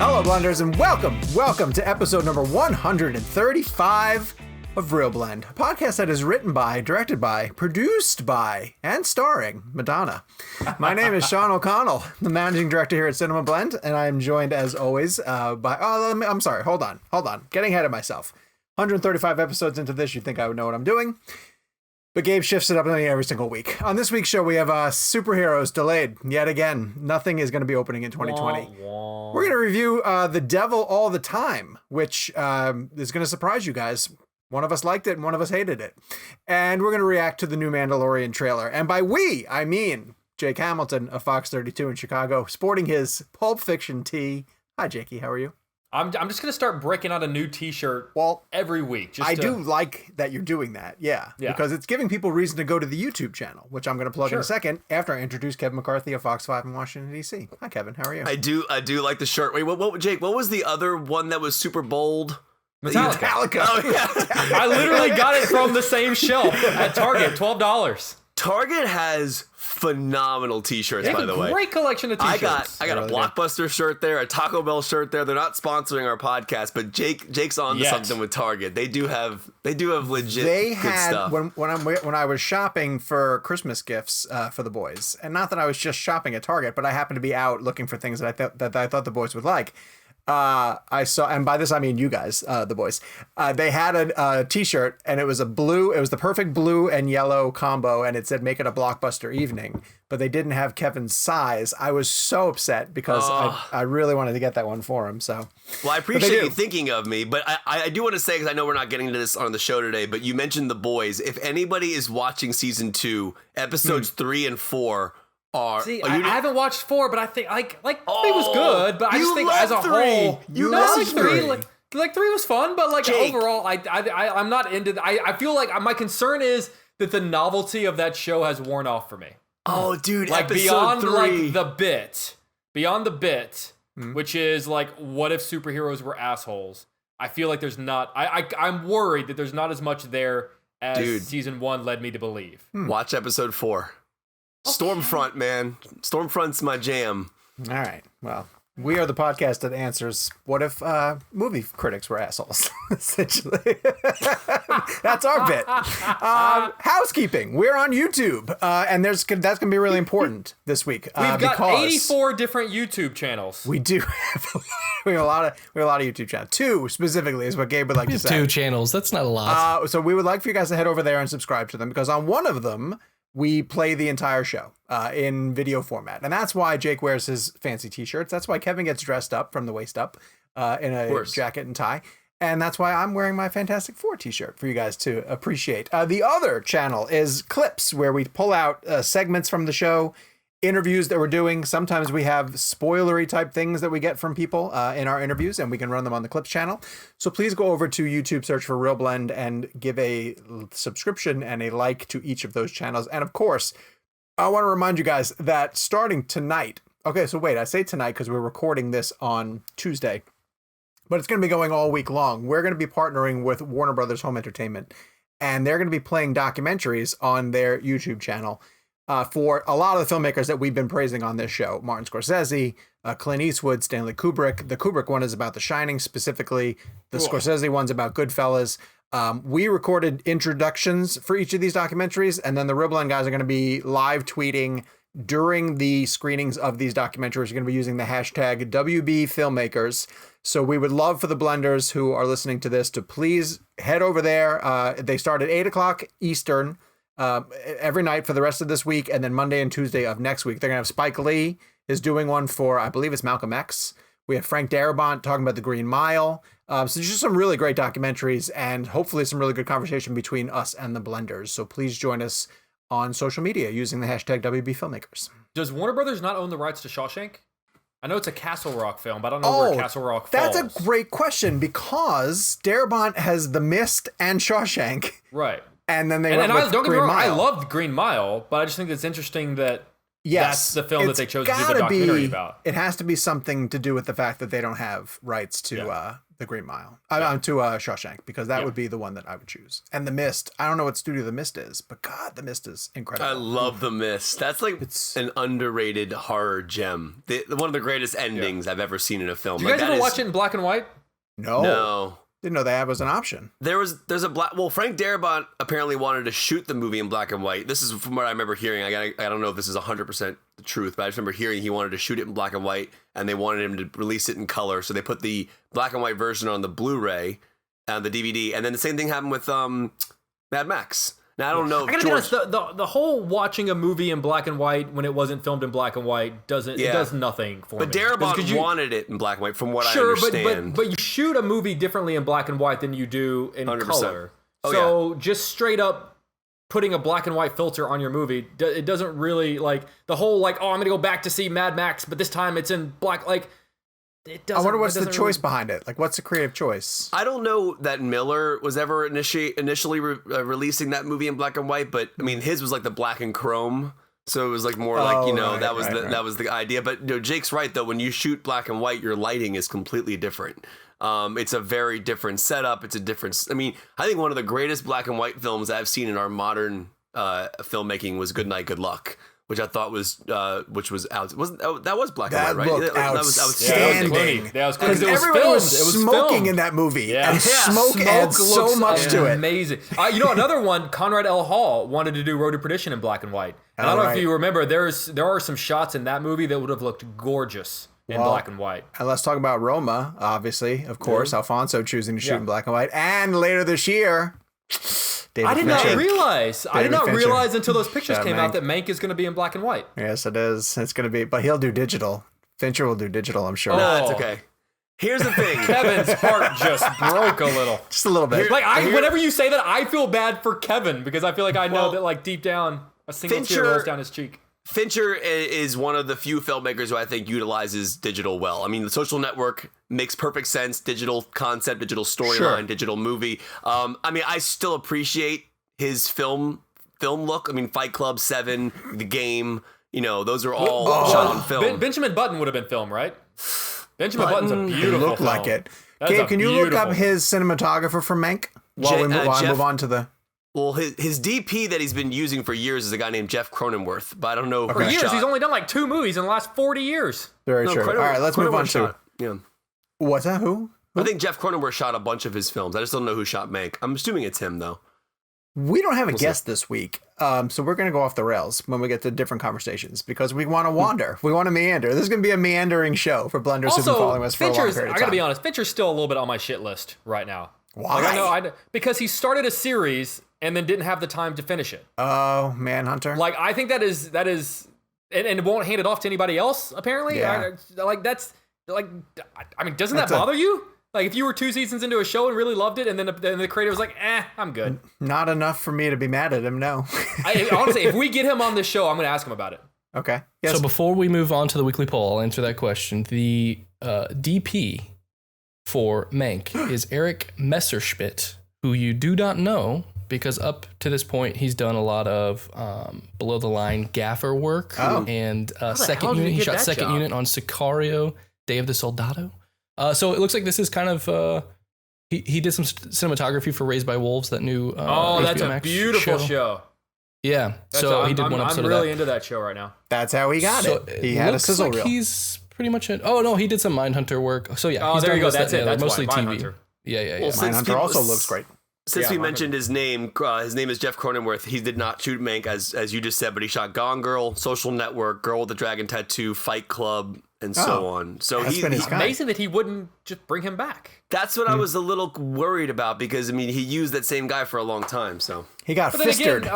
Hello, Blenders, and welcome to episode number 135 of ReelBlend, a podcast that is written by, directed by, produced by, and starring Madonna. My name is Sean O'Connell, the managing director here at Cinema Blend, and I am joined, as always, by... I'm sorry, hold on. Getting ahead of myself. 135 episodes into this, you'd think I would know what I'm doing. But Gabe shifts it up every single week. On this week's show, we have superheroes delayed yet again. Nothing is going to be opening in 2020. We're going to review The Devil All the Time, which is going to surprise you guys. One of us liked it and one of us hated it. And we're going to react to the new Mandalorian trailer. And by we, I mean Jake Hamilton of Fox 32 in Chicago, sporting his Pulp Fiction tee. Hi, Jakey. How are you? I'm just going to start breaking out a new t-shirt every week. I do like that you're doing that, yeah. Because it's giving people reason to go to the YouTube channel, which I'm going to plug in a second after I introduce Kevin McCarthy of Fox 5 in Washington, D.C. Hi, Kevin. How are you? I do like the shirt. Wait, Jake, what was the other one that was super bold? Metallica. Oh, yeah. I literally got it from the same shelf at Target, $12. Target has phenomenal t-shirts, by the way. Great collection of t-shirts. I got a Blockbuster shirt there, a Taco Bell shirt there. They're not sponsoring our podcast, but Jake's on to something with Target. They do have legit good stuff. When I was shopping for Christmas gifts for the boys, and not that I was just shopping at Target, but I happened to be out looking for things that I thought the boys would like. I saw, and by this I mean you guys, the boys. They had a t-shirt, and it was the perfect blue and yellow combo, and it said "Make it a Blockbuster evening." But they didn't have Kevin's size. I was so upset because I really wanted to get that one for him. So, well, I appreciate you thinking of me, but I do want to say, because I know we're not getting to this on the show today, but you mentioned the boys. If anybody is watching season 2, episodes 3 and 4. I haven't watched 4, but I think like 3 was good, but I just think as a whole, like 3 was fun, but like Jake, overall, I'm not into. I feel like my concern is that the novelty of that show has worn off for me. Oh, dude, like episode beyond 3. like beyond the bit, which is like, what if superheroes were assholes? I feel like there's not. I'm worried that there's not as much there as season 1 led me to believe. Watch episode 4. Stormfront, man. Stormfront's my jam. All right. Well, we are the podcast that answers what if movie critics were assholes, essentially. That's our bit. Housekeeping. We're on YouTube, and that's going to be really important this week. We've got 84 different YouTube channels. We do. We have a lot of YouTube channels. 2 specifically is what Gabe would like to say. 2 channels. That's not a lot. So we would like for you guys to head over there and subscribe to them, because on one of them, we play the entire show in video format. And that's why Jake wears his fancy t-shirts. That's why Kevin gets dressed up from the waist up in a jacket and tie. And that's why I'm wearing my Fantastic Four t-shirt for you guys to appreciate. The other channel is Clips, where we pull out segments from the show, interviews that we're doing. Sometimes we have spoilery type things that we get from people in our interviews, and we can run them on the Clips channel. So please go over to YouTube, search for ReelBlend, and give a subscription and a like to each of those channels. And of course, I want to remind you guys that starting tonight, okay, so wait, I say tonight because we're recording this on Tuesday, but it's going to be going all week long. We're going to be partnering with Warner Brothers Home Entertainment, and they're going to be playing documentaries on their YouTube channel for a lot of the filmmakers that we've been praising on this show. Martin Scorsese, Clint Eastwood, Stanley Kubrick. The Kubrick one is about The Shining specifically. The Scorsese one's about Goodfellas. We recorded introductions for each of these documentaries, and then the ReelBlend guys are going to be live tweeting during the screenings of these documentaries. You're going to be using the hashtag WBFilmmakers. So we would love for the Blenders who are listening to this to please head over there. They start at 8 o'clock Eastern every night for the rest of this week, and then Monday and Tuesday of next week. They're going to have Spike Lee is doing one for, I believe it's Malcolm X. We have Frank Darabont talking about the Green Mile. So just some really great documentaries, and hopefully some really good conversation between us and the Blenders. So please join us on social media using the hashtag WBFilmmakers. Does Warner Brothers not own the rights to Shawshank? I know it's a Castle Rock film, but I don't know where Castle Rock falls. That's a great question, because Darabont has The Mist and Shawshank. Right. And then don't get me wrong, I love Green Mile, but I just think it's interesting that that's the film that they chose to do the documentary about. It has to be something to do with the fact that they don't have rights to The Green Mile. To Shawshank, because that would be the one that I would choose. And The Mist. I don't know what studio The Mist is, but God, The Mist is incredible. I love The Mist. That's like an underrated horror gem. One of the greatest endings I've ever seen in a film. Did you guys ever watch it in black and white? No. Didn't know that was an option. There's a Frank Darabont apparently wanted to shoot the movie in black and white. This is from what I remember hearing. I don't know if this is 100% the truth, but I just remember hearing he wanted to shoot it in black and white, and they wanted him to release it in color. So they put the black and white version on the Blu-ray and the DVD, and then the same thing happened with Mad Max. Now I don't know. I gotta be honest, the whole watching a movie in black and white when it wasn't filmed in black and white it does nothing for me. But Darabont wanted it in black and white, from what I understand. But you shoot a movie differently in black and white than you do in 100%. color. So just straight up putting a black and white filter on your movie, it doesn't really like the whole I'm gonna go back to see Mad Max, but this time it's in black. Like it doesn't. I wonder what's the choice behind it. Like, what's the creative choice? I don't know that Miller was ever initially releasing that movie in black and white, but I mean his was like the black and chrome, so it was like more that was the idea. But Jake's right though. When you shoot black and white, your lighting is completely different. It's a very different setup. It's a different. I mean, I think one of the greatest black and white films I've seen in our modern filmmaking was Good Night, Good Luck, which I thought was that was black and white, right? That was outstanding. That was because everybody was smoking in that movie, and smoke adds so much to it. Amazing. Another one, Conrad L. Hall wanted to do Road to Perdition in black and white. And I don't know if you remember, there are some shots in that movie that would have looked gorgeous in black and white. And let's talk about Roma, obviously, of course, Alfonso choosing to shoot in black and white, and later this year. I did not realize until those pictures came out that Mank is going to be in black and white. Yes, it is. It's going to be, but he'll do digital. Fincher will do digital, I'm sure. No, it's okay. Here's the thing. Kevin's heart just broke a little. Just a little bit. Whenever you say that, I feel bad for Kevin because I feel like I know that deep down a single tear rolls down his cheek. Fincher is one of the few filmmakers who I think utilizes digital well. I mean, The Social Network makes perfect sense. Digital concept, digital storyline, digital movie. I mean, I still appreciate his film look. I mean, Fight Club, Seven, The Game. Those are all shot on film. Benjamin Button would have been film, right? Benjamin Button's a beautiful film. Looked like it. Gabe, can you look up his cinematographer for Mank while we move on to the... Well, his DP that he's been using for years is a guy named Jeff Cronenworth, but I don't know. For years, he's only done like 2 movies in the last 40 years. Very true. All right, let's move on to... What's that? Who? I think Jeff Cronenworth shot a bunch of his films. I just don't know who shot Mank. I'm assuming it's him, though. We don't have a guest this week, so we're going to go off the rails when we get to different conversations because we want to wander. We want to meander. This is going to be a meandering show for blenders who've been following us for a long period of time. I got to be honest, Fincher's still a little bit on my shit list right now. Why? Because he started a series and then didn't have the time to finish it. Oh, Manhunter. I think that is, and won't hand it off to anybody else. Apparently, yeah. Doesn't that bother you? Like, if you were 2 seasons into a show and really loved it, and then the creator was like, I'm good. Not enough for me to be mad at him, no. Honestly, if we get him on this show, I'm going to ask him about it. Okay. Yes. So before we move on to the weekly poll, I'll answer that question. The DP for Mank is Eric Messerschmidt, who you do not know, because up to this point, he's done a lot of below-the-line gaffer work and second unit. He shot second unit on Sicario, Day of the Soldado. So it looks like this is kind of he did some cinematography for Raised by Wolves, that new that's HBO a Max beautiful show. Yeah, he did one episode of that. I'm really into that show right now. That's how he got it. He had a sizzle reel. He's pretty much it. Oh no, he did some Mindhunter work. So yeah, he's there you go. That's it. That's mostly why. TV. Yeah. Well, Mindhunter also looks great. Since we mentioned his name is Jeff Cronenworth. He did not shoot Mank, as you just said, but he shot Gone Girl, Social Network, Girl with the Dragon Tattoo, Fight Club, and so on. So he's amazing that he wouldn't just bring him back. That's what I was a little worried about because, I mean, he used that same guy for a long time. So he got fistered.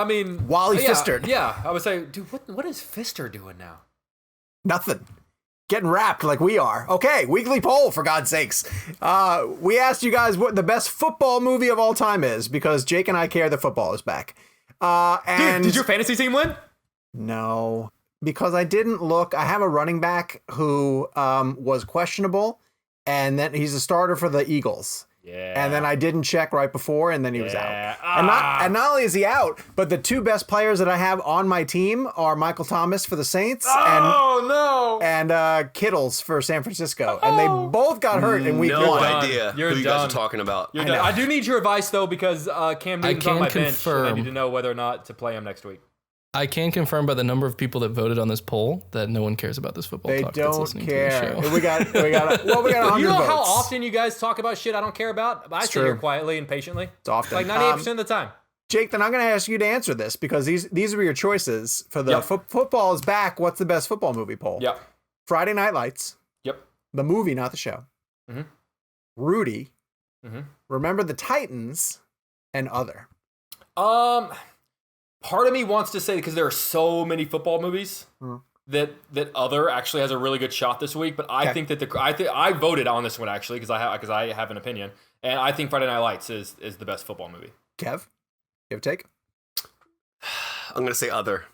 Wally Fistered. Yeah, I would say, dude, what is Fister doing now? Nothing. Getting wrapped like we are. Okay, weekly poll, for God's sakes. We asked you guys what the best football movie of all time is because Jake and I care that football is back. And Dude, did your fantasy team win? No, because I didn't look. I have a running back who was questionable, and then he's a starter for the Eagles. And then I didn't check right before, and then he was out. And not only is he out, but the two best players that I have on my team are Michael Thomas for the Saints and Kittles for San Francisco. And they both got hurt in week 1. No idea who you guys are talking about. I do need your advice, though, because Cam Newton's on my bench, and I need to know whether or not to play him next week. I can confirm by the number of people that voted on this poll that no one cares about this football talk. They don't care. We got 100 You know votes. how often you guys talk about shit I don't care about? I sit here quietly and patiently. It's often. Like 98% of the time. Jake, then I'm going to ask you to answer this because these were your choices for the football is back. What's the best football movie poll? Yep. Friday Night Lights. Yep. The movie, not the show. Mm-hmm. Rudy. Mm-hmm. Remember the Titans and Other. Part of me wants to say, because there are so many football movies, that Other actually has a really good shot this week. But I think that I voted on this one actually because I have an opinion, and I think Friday Night Lights is the best football movie. Kev, you have a take? I'm gonna say Other.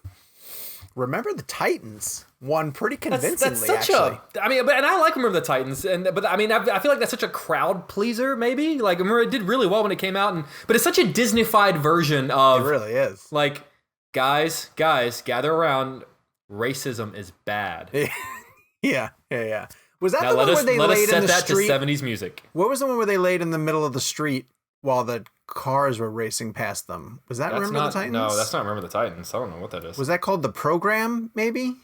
Remember the Titans won pretty convincingly. That's such actually. and I like Remember the Titans, but I feel like that's such a crowd pleaser. Maybe like remember it did really well when it came out, but it's such a Disney-fied version of. It really is. Like, guys, gather around. Racism is bad. Yeah. Was that now the one where they laid in the that street? To 70s music. What was the one where they laid in the middle of the street while the cars were racing past them? Was that Remember the Titans? No, that's not Remember the Titans. I don't know what that is. Was that called The Program, maybe?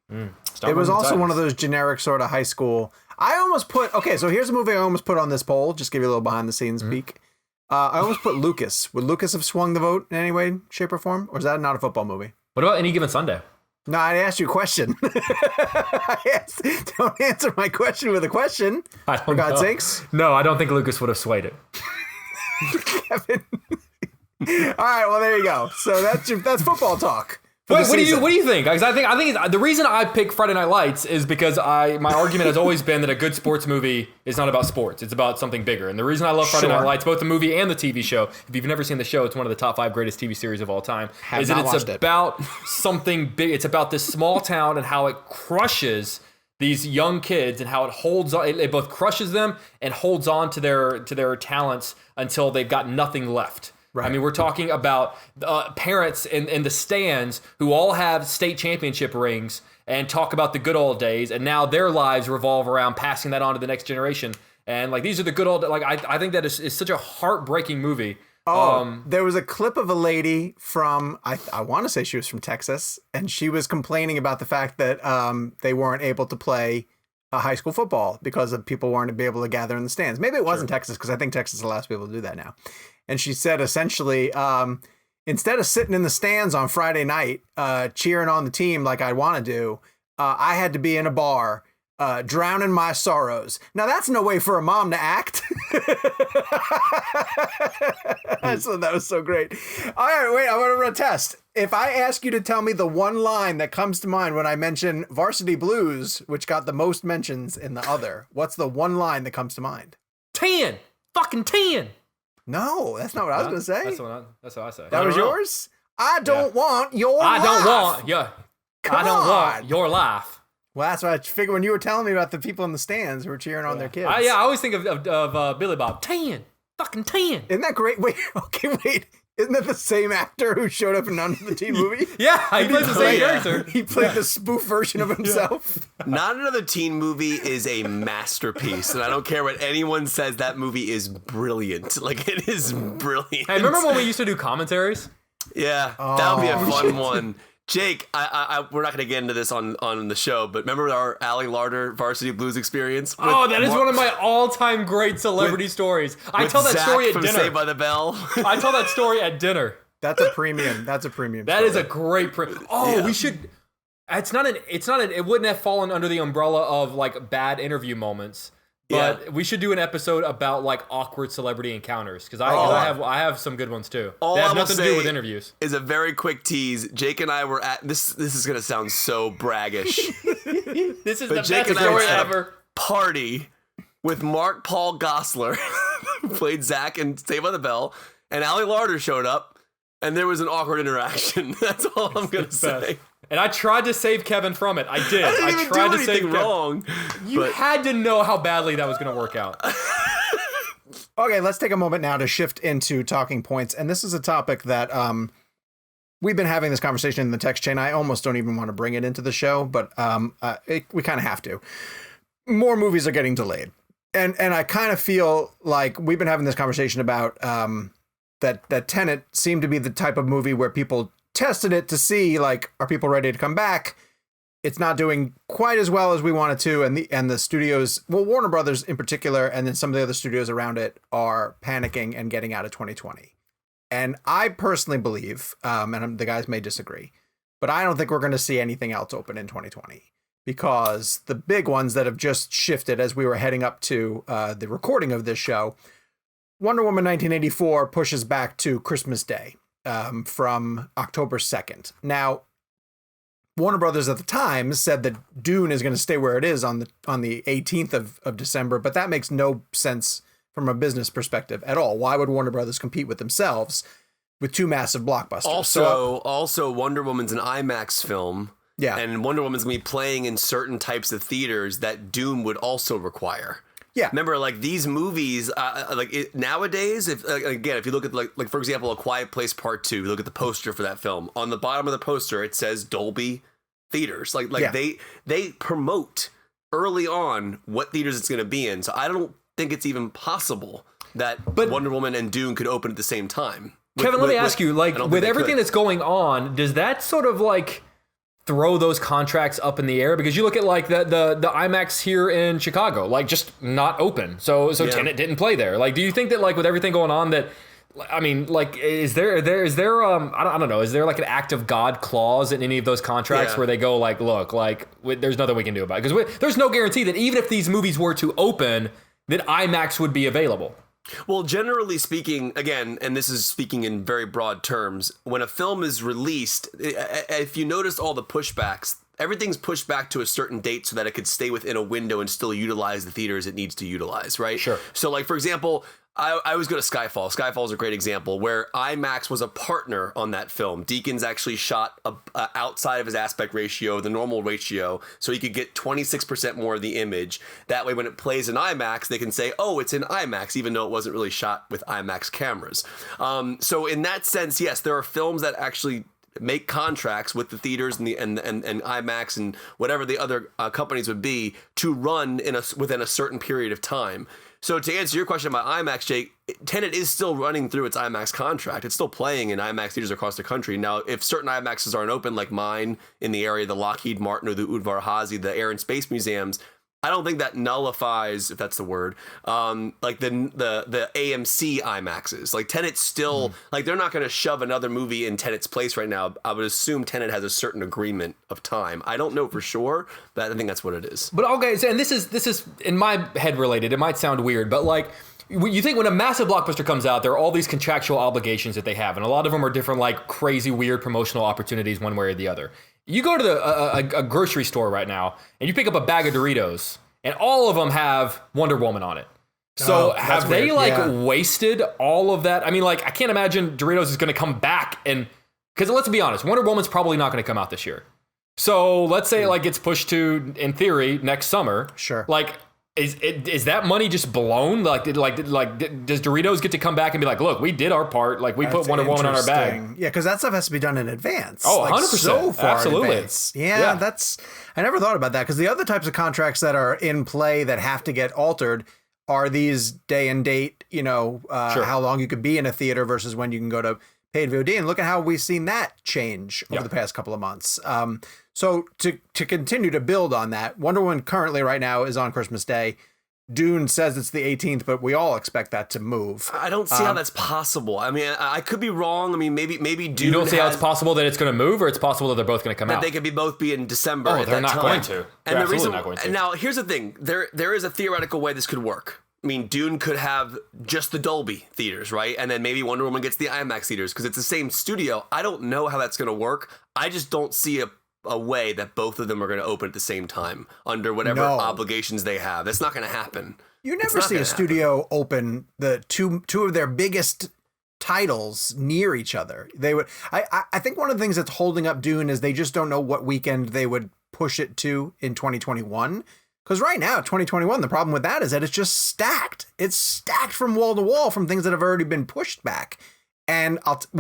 It was also one of those generic sort of high school. I almost put... Okay, so here's a movie I almost put on this poll. Just give you a little behind-the-scenes peek. I almost put Lucas. Would Lucas have swung the vote in any way, shape, or form? Or is that not a football movie? What about Any Given Sunday? No, I asked you a question. Don't answer my question with a question. For God's sakes. No, I don't think Lucas would have swayed it. Kevin. All right, well there you go. So that's football talk. Wait, what do you think? Because I think the reason I pick Friday Night Lights is because my argument has always been that a good sports movie is not about sports; it's about something bigger. And the reason I love Friday Night Lights, both the movie and the TV show, if you've never seen the show, it's one of the top 5 greatest TV series of all time. Is that it's about something big? It's about this small town and how it crushes these young kids and how it holds on. It both crushes them and holds on to their talents until they've got nothing left. Right. I mean, we're talking about parents in the stands who all have state championship rings and talk about the good old days, and now their lives revolve around passing that on to the next generation. And like these are the good old. Like I think that is such a heartbreaking movie. There was a clip of a lady from I want to say she was from Texas, and she was complaining about the fact that they weren't able to play high school football because of people weren't able to gather in the stands. Maybe it wasn't Texas because I think Texas allows people to do that now. And she said essentially, instead of sitting in the stands on Friday night, cheering on the team like I want to do, I had to be in a bar, drowning my sorrows. Now that's no way for a mom to act. So that was so great. All right, wait, I want to run a test. If I ask you to tell me the one line that comes to mind when I mention Varsity Blues, which got the most mentions in the Other, what's the one line that comes to mind? 10! Fucking 10! No, that's not what I was going to say. That's what I say. That was yours? I don't want your life. I don't want your life. Well, that's what I figured when you were telling me about the people in the stands who were cheering on their kids. I always think of Billy Bob. 10. Fucking 10. Isn't that great? Wait. Isn't that the same actor who showed up in None of the Teen movie? Yeah, he plays the same character. He played the spoof version of himself. Not Another Teen Movie is a masterpiece, and I don't care what anyone says. That movie is brilliant. Like it is brilliant. Hey, remember when we used to do commentaries? Yeah, that would be a fun one. Jake, we're not going to get into this on the show, but remember our Ali Larder Varsity Blues experience? That is one of my all-time great celebrity stories. I tell that Zach story at from dinner. Saved by the Bell. I tell that story at dinner. That's a premium. That story. Is a great we should. It wouldn't have fallen under the umbrella of like bad interview moments. But we should do an episode about like awkward celebrity encounters because I have some good ones too. They have nothing to do with interviews. Is a very quick tease. Jake and I were at this. This is gonna sound so braggish. This is the best story ever. Party with Mark Paul Gosselaar, who played Zach in Saved by the Bell, and Ali Larder showed up, and there was an awkward interaction. That's all I'm gonna say. And I tried to save Kevin from it. I did. I didn't tried do to save anything wrong. You had to know how badly that was going to work out. Okay, let's take a moment now to shift into talking points. And this is a topic that we've been having this conversation in the text chain. I almost don't even want to bring it into the show, but we kind of have to. More movies are getting delayed. And I kind of feel like we've been having this conversation about that Tenet seemed to be the type of movie where people tested it to see, like, are people ready to come back? It's not doing quite as well as we wanted to, and the studios, well, Warner Brothers in particular, and then some of the other studios around it are panicking and getting out of 2020. And I personally believe, and the guys may disagree, but I don't think we're going to see anything else open in 2020, because the big ones that have just shifted as we were heading up to the recording of this show, Wonder Woman 1984 pushes back to Christmas Day from October 2nd. Now, Warner Brothers at the time said that Dune is going to stay where it is on the 18th of December, but that makes no sense from a business perspective at all. Why would Warner Brothers compete with themselves with two massive blockbusters? Also, Wonder Woman's an IMAX film. Yeah. And Wonder Woman's going to be playing in certain types of theaters that Dune would also require. Yeah. Remember, like, these movies, nowadays, if you look at, like for example, A Quiet Place Part 2, you look at the poster for that film. On the bottom of the poster, it says Dolby Theaters. They promote early on what theaters it's going to be in. So I don't think it's even possible that Wonder Woman and Dune could open at the same time. Kevin, let me ask you, like, with everything that's going on, does that sort of, like, throw those contracts up in the air? Because you look at, like, the IMAX here in Chicago, like, just not open. So Tenet didn't play there. Like, do you think that, like, with everything going on, that, I mean, like, is there I don't know, is there like an act of God clause in any of those contracts where they go, like, look, like, there's nothing we can do about it? Because there's no guarantee that even if these movies were to open, that IMAX would be available. Well, generally speaking, again, and this is speaking in very broad terms, when a film is released, if you notice all the pushbacks, everything's pushed back to a certain date so that it could stay within a window and still utilize the theaters it needs to utilize, right? Sure. So, like, for example, I always go to Skyfall. Skyfall is a great example where IMAX was a partner on that film. Deakins actually shot outside of his aspect ratio, the normal ratio, so he could get 26% more of the image. That way, when it plays in IMAX, they can say, oh, it's in IMAX, even though it wasn't really shot with IMAX cameras. So in that sense, yes, there are films that actually make contracts with the theaters and IMAX and whatever the other companies would be to run within a certain period of time. So to answer your question about IMAX, Jake, Tenet is still running through its IMAX contract. It's still playing in IMAX theaters across the country. Now, if certain IMAXs aren't open, like mine in the area, the Lockheed Martin or the Udvar Hazy, the Air and Space Museums, I don't think that nullifies, if that's the word, like the AMC IMAXs. Like Tenet's still, like, they're not going to shove another movie in Tenet's place right now. I would assume Tenet has a certain agreement of time. I don't know for sure, but I think that's what it is. But okay, and this is in my head related. It might sound weird, but, like, you think when a massive blockbuster comes out, there are all these contractual obligations that they have, and a lot of them are different, like, crazy, weird promotional opportunities one way or the other. You go to a grocery store right now, and you pick up a bag of Doritos, and all of them have Wonder Woman on it. So have they, wasted all of that? I mean, like, I can't imagine Doritos is going to come back, and because let's be honest, Wonder Woman's probably not going to come out this year. So let's say, like, it's pushed to, in theory, next summer. Sure. Like, is that money just blown? Like, does Doritos get to come back and be like, look, we did our part. Like, we put Wonder Woman on our bag. Yeah, because that stuff has to be done in advance. Oh, like, 100%. So far Absolutely. in advance. Yeah, I never thought about that, because the other types of contracts that are in play that have to get altered are these day and date, how long you could be in a theater versus when you can go to paid VOD. And look at how we've seen that change over the past couple of months. So to continue to build on that, Wonder Woman currently right now is on Christmas Day. Dune says it's the 18th, but we all expect that to move. I don't see how that's possible. I mean, I could be wrong. I mean, maybe Dune. You don't see how it's possible that it's going to move, or it's possible that they're both going to come out? They could both be in December. Oh, they're not going to. And the reason, not going to. Now, here's the thing. There is a theoretical way this could work. I mean, Dune could have just the Dolby theaters, right? And then maybe Wonder Woman gets the IMAX theaters because it's the same studio. I don't know how that's going to work. I just don't see a way that both of them are going to open at the same time under whatever obligations they have. That's not going to happen. You never see a studio open the two of their biggest titles near each other. They would. I think one of the things that's holding up Dune is they just don't know what weekend they would push it to in 2021. Because right now, 2021, the problem with that is that it's just stacked. It's stacked from wall to wall from things that have already been pushed back. And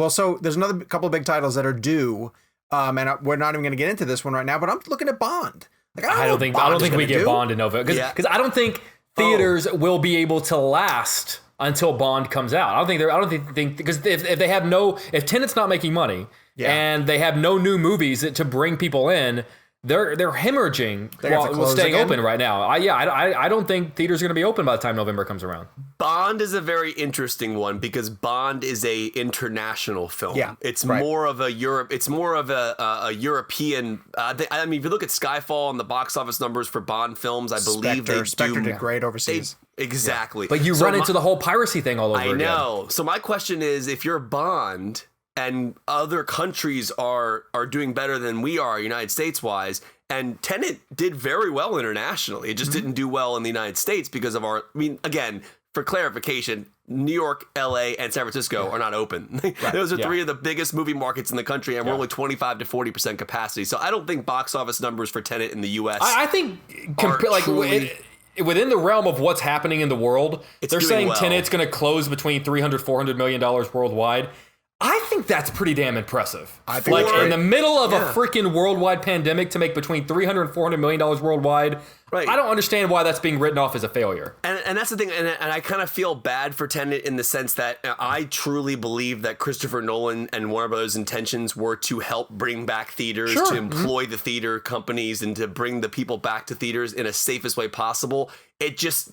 so there's another couple of big titles that are due. And we're not even going to get into this one right now, but I'm looking at Bond. Like, I don't think we get Bond in November because I don't think theaters will be able to last until Bond comes out. I don't think because if they have if Tenet's not making money and they have no new movies to bring people in, they're hemorrhaging while staying open right now. I don't think theaters are going to be open by the time November comes around. Bond is a very interesting one because Bond is a international film. Yeah, it's more of a Europe. It's more of a European. I mean, if you look at Skyfall and the box office numbers for Bond films, I believe Spectre did great overseas. Exactly, but you run into the whole piracy thing all over again. I know. So my question is, if you're Bond and other countries are doing better than we are, United States wise, and Tenet did very well internationally. It just didn't do well in the United States because of again, for clarification, New York, LA, and San Francisco are not open. Those are three of the biggest movie markets in the country, and we're only 25 to 40% capacity. So I don't think box office numbers for Tenet in the US I think within the realm of what's happening in the world, they're saying Tenet's going to close between $300-400 million worldwide. I think that's pretty damn impressive. I think in the middle of a freaking worldwide pandemic to make between $300 and $400 million worldwide. Right. I don't understand why that's being written off as a failure. And that's the thing. And I kind of feel bad for Tenet in the sense that I truly believe that Christopher Nolan and Warner Brothers' intentions were to help bring back theaters, to employ the theater companies, and to bring the people back to theaters in a safest way possible. It just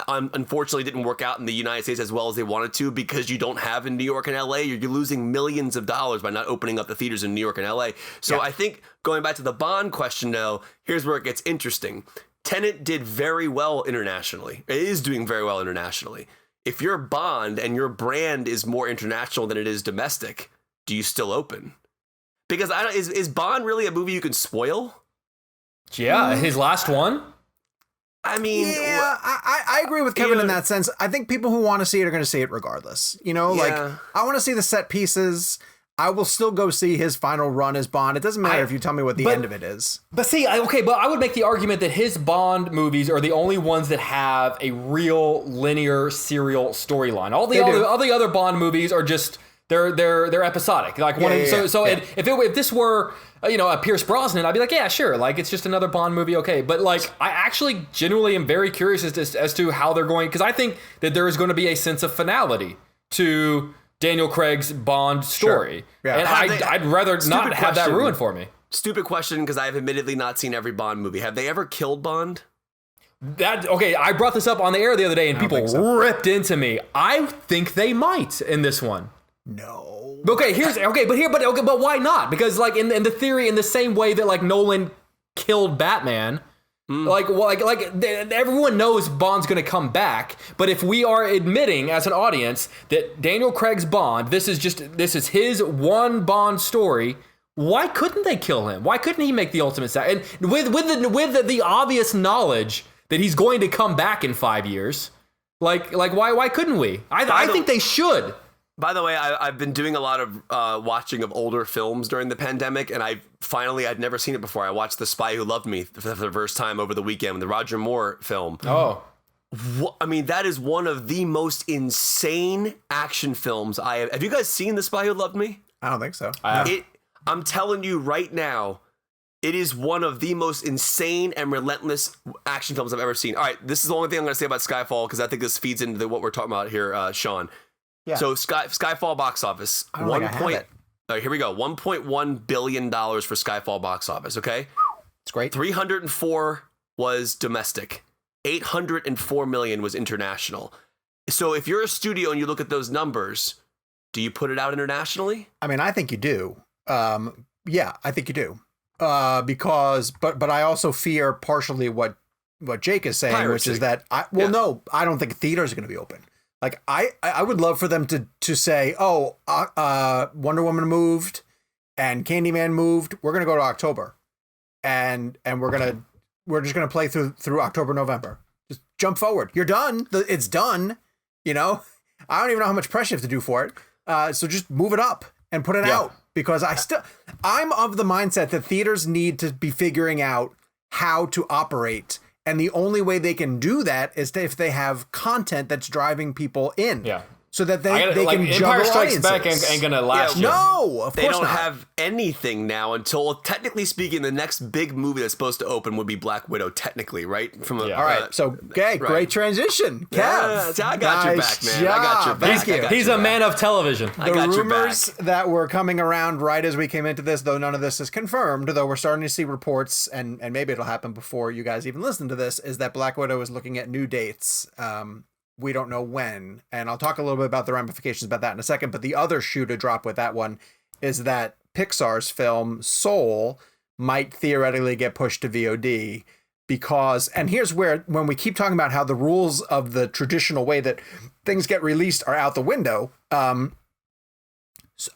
unfortunately didn't work out in the United States as well as they wanted to, because you don't have in New York and LA. You're losing millions of dollars by not opening up the theaters in New York and LA. So I think going back to the Bond question, though, here's where it gets interesting. Tenet did very well internationally. It is doing very well internationally. If you're Bond and your brand is more international than it is domestic, do you still open? Because is Bond really a movie you can spoil? Yeah, his last one. I mean, I agree with Kevin in that sense. I think people who want to see it are going to see it regardless. Like, I want to see the set pieces. I will still go see his final run as Bond. It doesn't matter if you tell me what the end of it is. But see, I would make the argument that his Bond movies are the only ones that have a real linear serial storyline. All the other Bond movies are just they're episodic. Like if this were a Pierce Brosnan, I'd be like, yeah, sure. Like, it's just another Bond movie. Okay. But like, I actually genuinely am very curious as to how they're going, because I think that there is going to be a sense of finality to Daniel Craig's Bond story. Sure. Yeah. And I'd rather not have that ruined for me. Stupid question, because I've admittedly not seen every Bond movie. Have they ever killed Bond? I brought this up on the air the other day and people ripped into me. I think they might in this one. No. But why not? Because like in the theory, in the same way that like Nolan killed Batman, like everyone knows Bond's going to come back. But if we are admitting as an audience that Daniel Craig's Bond, this is his one Bond story, why couldn't they kill him? Why couldn't he make the ultimate sacrifice? And with the obvious knowledge that he's going to come back in 5 years, like why couldn't we? I think they should. By the way, I've been doing a lot of watching of older films during the pandemic, and I'd never seen it before. I watched The Spy Who Loved Me for the first time over the weekend, the Roger Moore film. Oh. I mean, that is one of the most insane action films I have. Have you guys seen The Spy Who Loved Me? I don't think so. I'm telling you right now, it is one of the most insane and relentless action films I've ever seen. All right, this is the only thing I'm going to say about Skyfall, because I think this feeds into what we're talking about here, Sean. Yeah. So Skyfall box office, here we go, $1.1 billion for Skyfall box office, okay? It's great. 304 was domestic. 804 million was international. So if you're a studio and you look at those numbers, do you put it out internationally? I mean, I think you do. Yeah, I think you do. Because I also fear partially what Jake is saying, piracy. Which is that no, I don't think theaters are going to be open. Like, I would love for them to say, Wonder Woman moved and Candyman moved. We're gonna go to October, and we're just gonna play through October, November. Just jump forward. You're done. It's done. I don't even know how much press you have to do for it. So just move it up and put it out, because I'm of the mindset that theaters need to be figuring out how to operate. And the only way they can do that is if they have content that's driving people in. Yeah. So that they like, can Empire juggle Strikes audiences. Back ain't gonna last. No, of They course don't not. have anything now until, technically speaking, the next big movie that's supposed to open would be Black Widow, technically, right? From All right, so great transition. Yeah, Kev, I got your back, man. I got your back. Thank you. He's a man of television. I got The your back. rumors that were coming around right as we came into this, though none of this is confirmed, though we're starting to see reports, and maybe it'll happen before you guys even listen to this, is that Black Widow is looking at new dates. We don't know when, and I'll talk a little bit about the ramifications about that in a second, but the other shoe to drop with that one is that Pixar's film Soul might theoretically get pushed to VOD because, and here's where, when we keep talking about how the rules of the traditional way that things get released are out the window, a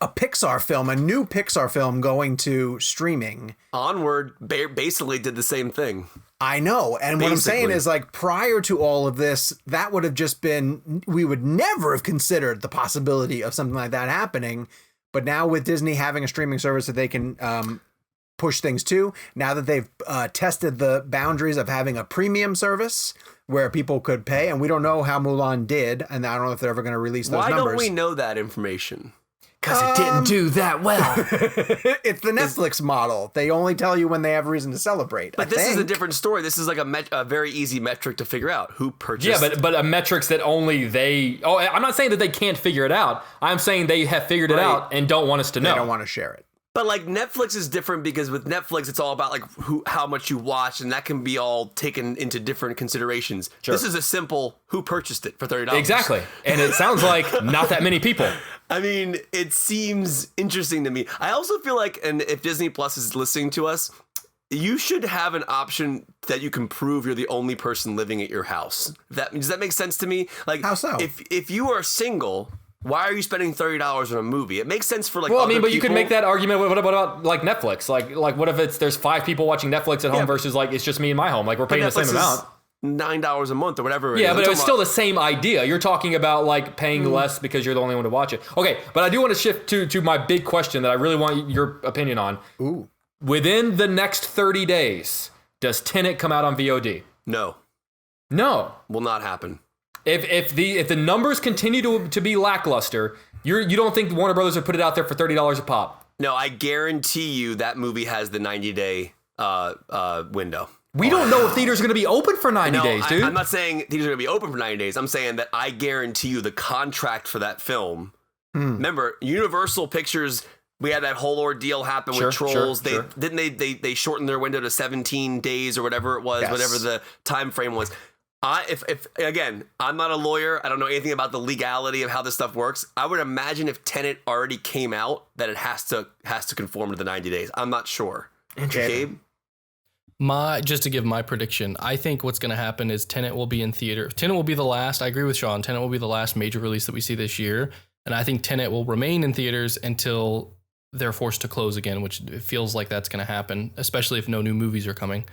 Pixar film, a new Pixar film going to streaming. Onward basically did the same thing. I know. And what I'm saying is, like, prior to all of this, that would have just been, we would never have considered the possibility of something like that happening. But now with Disney having a streaming service that they can push things to, now that they've tested the boundaries of having a premium service where people could pay, and we don't know how Mulan did, and I don't know if they're ever going to release those numbers. Why don't we know that information? Because it didn't do that well. It's the Netflix model. They only tell you when they have reason to celebrate. But this is a different story. This is like a very easy metric to figure out who purchased. Yeah, but a metrics that only they. Oh, I'm not saying that they can't figure it out. I'm saying they have figured it out and don't want us to know. They don't want to share it. But like Netflix is different because with Netflix, it's all about like how much you watch, and that can be all taken into different considerations. Sure. This is a simple who purchased it for $30. Exactly. And it sounds like not that many people. I mean, it seems interesting to me. I also feel like, and if Disney Plus is listening to us, you should have an option that you can prove you're the only person living at your house. Does that make sense to me? Like, how so? If you are single, why are you spending $30 on a movie? It makes sense for like. Well, I other mean, but people. you could make that argument. What about like Netflix? Like what if there's 5 people watching Netflix at home versus like it's just me and my home? Like we're paying the same amount. $9 a month or whatever. Yeah, but it's still the same idea. You're talking about like paying less because you're the only one to watch it. Okay, but I do want to shift to my big question that I really want your opinion on. Ooh. Within the next 30 days, does Tenet come out on VOD? No. Will not happen. If the numbers continue to be lackluster, you don't think Warner Brothers would put it out there for $30 a pop? No, I guarantee you that movie has the 90-day window. We don't know if theaters are going to be open for 90 days, dude. I'm not saying theaters are going to be open for 90 days. I'm saying that I guarantee you the contract for that film. Remember, Universal Pictures, we had that whole ordeal happen with Trolls. They shortened their window to 17 days or whatever it was, whatever the time frame was. If again, I'm not a lawyer. I don't know anything about the legality of how this stuff works. I would imagine if Tenet already came out, that it has to conform to the 90 days. I'm not sure. Gabe? Just to give my prediction, I think what's going to happen is Tenet will be in theater. Tenet will be the last. I agree with Sean. Tenet will be the last major release that we see this year, and I think Tenet will remain in theaters until they're forced to close again, which it feels like that's going to happen, especially if no new movies are coming.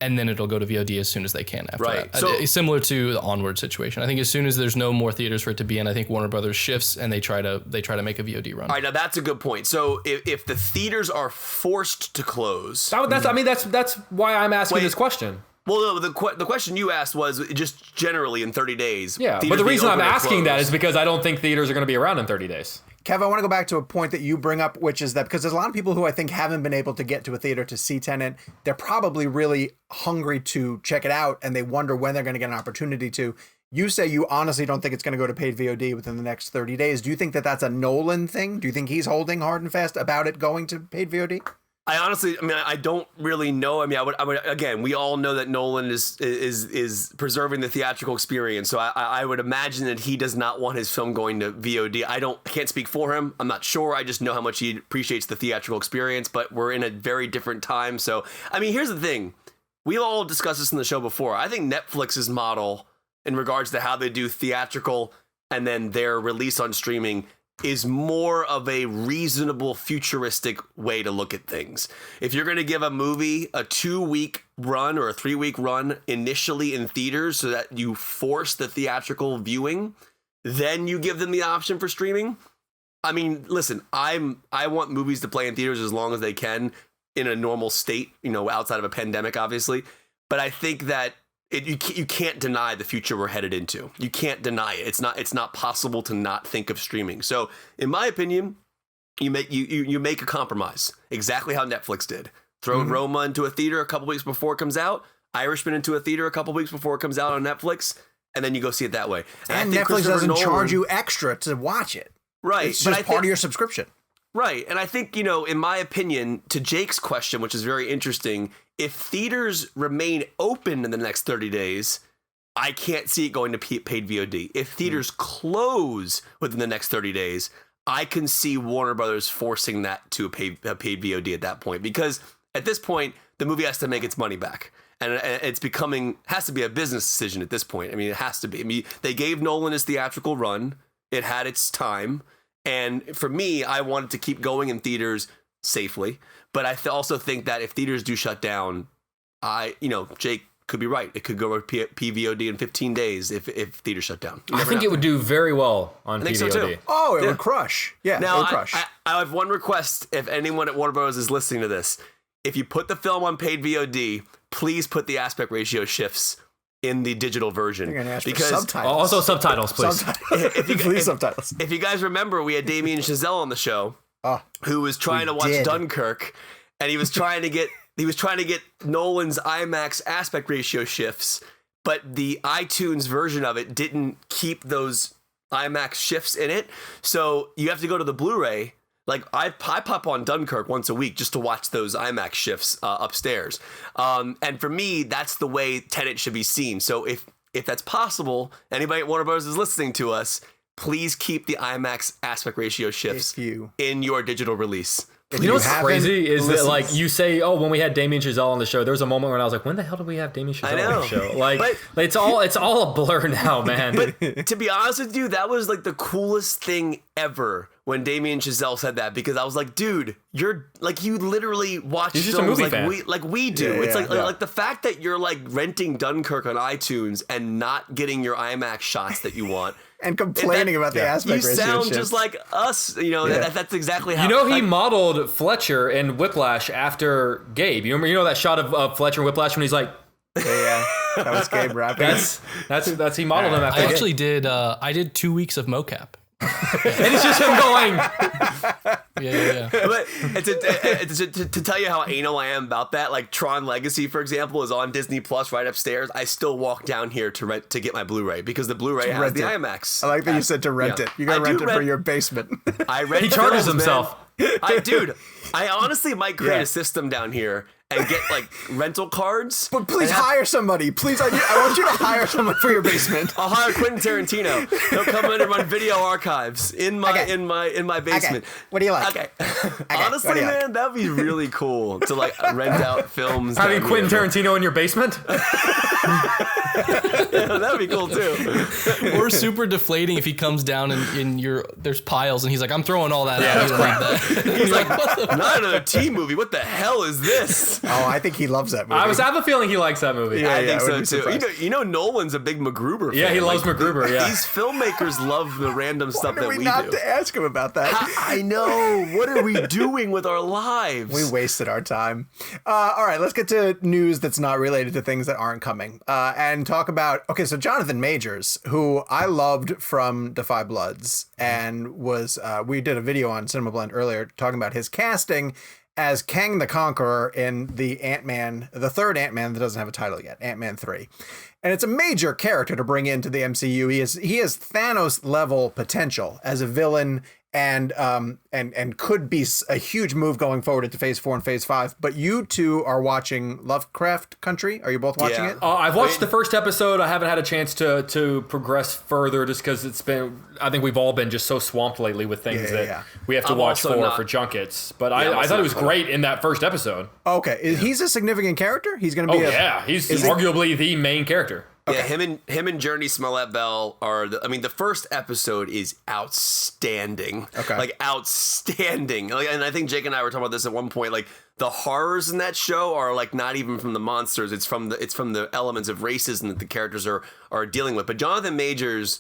And then it'll go to VOD as soon as they can after that. So, similar to the Onward situation. I think as soon as there's no more theaters for it to be in, I think Warner Brothers shifts and they try to make a VOD run. All right, now that's a good point. So if the theaters are forced to close, that's why I'm asking this question. Well, no, the question you asked was just generally in 30 days. Yeah, but the reason I'm asking that is because I don't think theaters are going to be around in 30 days. Kev, I want to go back to a point that you bring up, which is that because there's a lot of people who I think haven't been able to get to a theater to see Tenet, they're probably really hungry to check it out, and they wonder when they're going to get an opportunity to. You say you honestly don't think it's going to go to paid VOD within the next 30 days. Do you think that that's a Nolan thing? Do you think he's holding hard and fast about it going to paid VOD? I don't really know. I would again, we all know that Nolan is preserving the theatrical experience. So I would imagine that he does not want his film going to VOD. I can't speak for him. I'm not sure. I just know how much he appreciates the theatrical experience, but we're in a very different time. So, here's the thing. We've all discussed this in the show before. I think Netflix's model in regards to how they do theatrical and then their release on streaming is more of a reasonable futuristic way to look at things. If you're going to give a movie a 2-week run or a 3-week run initially in theaters so that you force the theatrical viewing, then you give them the option for streaming. Listen, I want movies to play in theaters as long as they can. in a normal state, outside of a pandemic, obviously. But I think that you can't deny the future we're headed into. You can't deny it. It's not possible to not think of streaming. So in my opinion, you make a compromise, exactly how Netflix did. Throw Roma into a theater a couple weeks before it comes out, Irishman into a theater a couple weeks before it comes out on Netflix, and then you go see it that way. And Netflix doesn't charge you extra to watch it. Right. It's just part of your subscription. Right. And I think, in my opinion, to Jake's question, which is very interesting, if theaters remain open in the next 30 days, I can't see it going to paid VOD. If theaters close within the next 30 days, I can see Warner Brothers forcing that to a paid VOD at that point, because at this point, the movie has to make its money back. And it's has to be a business decision at this point. I mean, it has to be. I mean, they gave Nolan his theatrical run. It had its time. And for me, I wanted to keep going in theaters safely. But I also think that if theaters do shut down, Jake could be right. It could go to PVOD in 15 days if theaters shut down. I think it would do very well on PVOD. So too. Oh, it would crush. Yeah, now, it would crush. I have one request. If anyone at Warner Bros. Is listening to this, if you put the film on paid VOD, please put the aspect ratio shifts in the digital version. You're gonna ask for subtitles. Also subtitles, please. Please subtitles. If you guys remember, we had Damien Chazelle on the show, who was trying to watch Dunkirk, and he was trying to get Nolan's IMAX aspect ratio shifts, but the iTunes version of it didn't keep those IMAX shifts in it. So you have to go to the Blu-ray. Like I pop on Dunkirk once a week just to watch those IMAX shifts upstairs. And for me, that's the way Tenet should be seen. So if that's possible, anybody at Warner Bros. Is listening to us, please keep the IMAX aspect ratio shifts in your digital release. You know what's crazy is that, like, you say, when we had Damien Chazelle on the show, there was a moment when I was like, when the hell did we have Damien Chazelle on the show? Like, it's all a blur now, man. But to be honest with you, that was like the coolest thing ever when Damien Chazelle said that, because I was like, dude, you're like, you literally watch films like we do. It's like the fact that you're like renting Dunkirk on iTunes and not getting your IMAX shots that you want. And complaining about the aspect ratio. You sound just like us. That's exactly how. He modeled Fletcher in Whiplash after Gabe. You know that shot of Fletcher in Whiplash when he's like, yeah, that was Gabe rapping. That's he modeled him after. I actually did. I did 2 weeks of mocap. And it's just him going. Yeah. But to tell you how anal I am about that, like Tron Legacy, for example, is on Disney Plus right upstairs. I still walk down here to get my Blu-ray because the Blu-ray has the IMAX. I like that you said to rent it. You got to rent it for your basement. He charges himself. I honestly might create a system down here and get like rental cards. But please hire somebody. Please, I want you to hire someone for your basement. I'll hire Quentin Tarantino. He'll come in and run video archives in my basement. Okay. What do you like? Okay. Honestly, man, that'd be really cool to like rent out films. Having Quentin Tarantino in your basement? Yeah, that'd be cool too. Or super deflating if he comes down and there's piles and he's like, I'm throwing all that out. He's like, not another teen movie. What the hell is this? Oh, I think he loves that movie. I have a feeling he likes that movie. I think so too. Nolan's a big MacGruber fan. Yeah, he loves MacGruber. Yeah, these filmmakers love the random stuff that we do. Not to ask him about that. I know. What are we doing with our lives? We wasted our time. All right, let's get to news that's not related to things that aren't coming, and talk about. Okay, so Jonathan Majors, who I loved from Defy Bloods, and was we did a video on CinemaBlend earlier talking about his casting as Kang the Conqueror in the third Ant-Man that doesn't have a title yet, Ant-Man 3. And it's a major character to bring into the MCU. He has Thanos level potential as a villain, and could be a huge move going forward into Phase 4 and Phase 5. But you two are watching Lovecraft Country. Are you both watching it? I've watched the first episode. I haven't had a chance to progress further just because I think we've all been just so swamped lately with things that we have to watch for junkets. But I thought it was great in that first episode. Okay. He's a significant character? He's going to be he's arguably the main character. Okay. Yeah, him and Journey Smollett Bell are. The first episode is outstanding. Okay, like outstanding. Like, and I think Jake and I were talking about this at one point. Like the horrors in that show are like not even from the monsters. It's from the elements of racism that the characters are dealing with. But Jonathan Majors.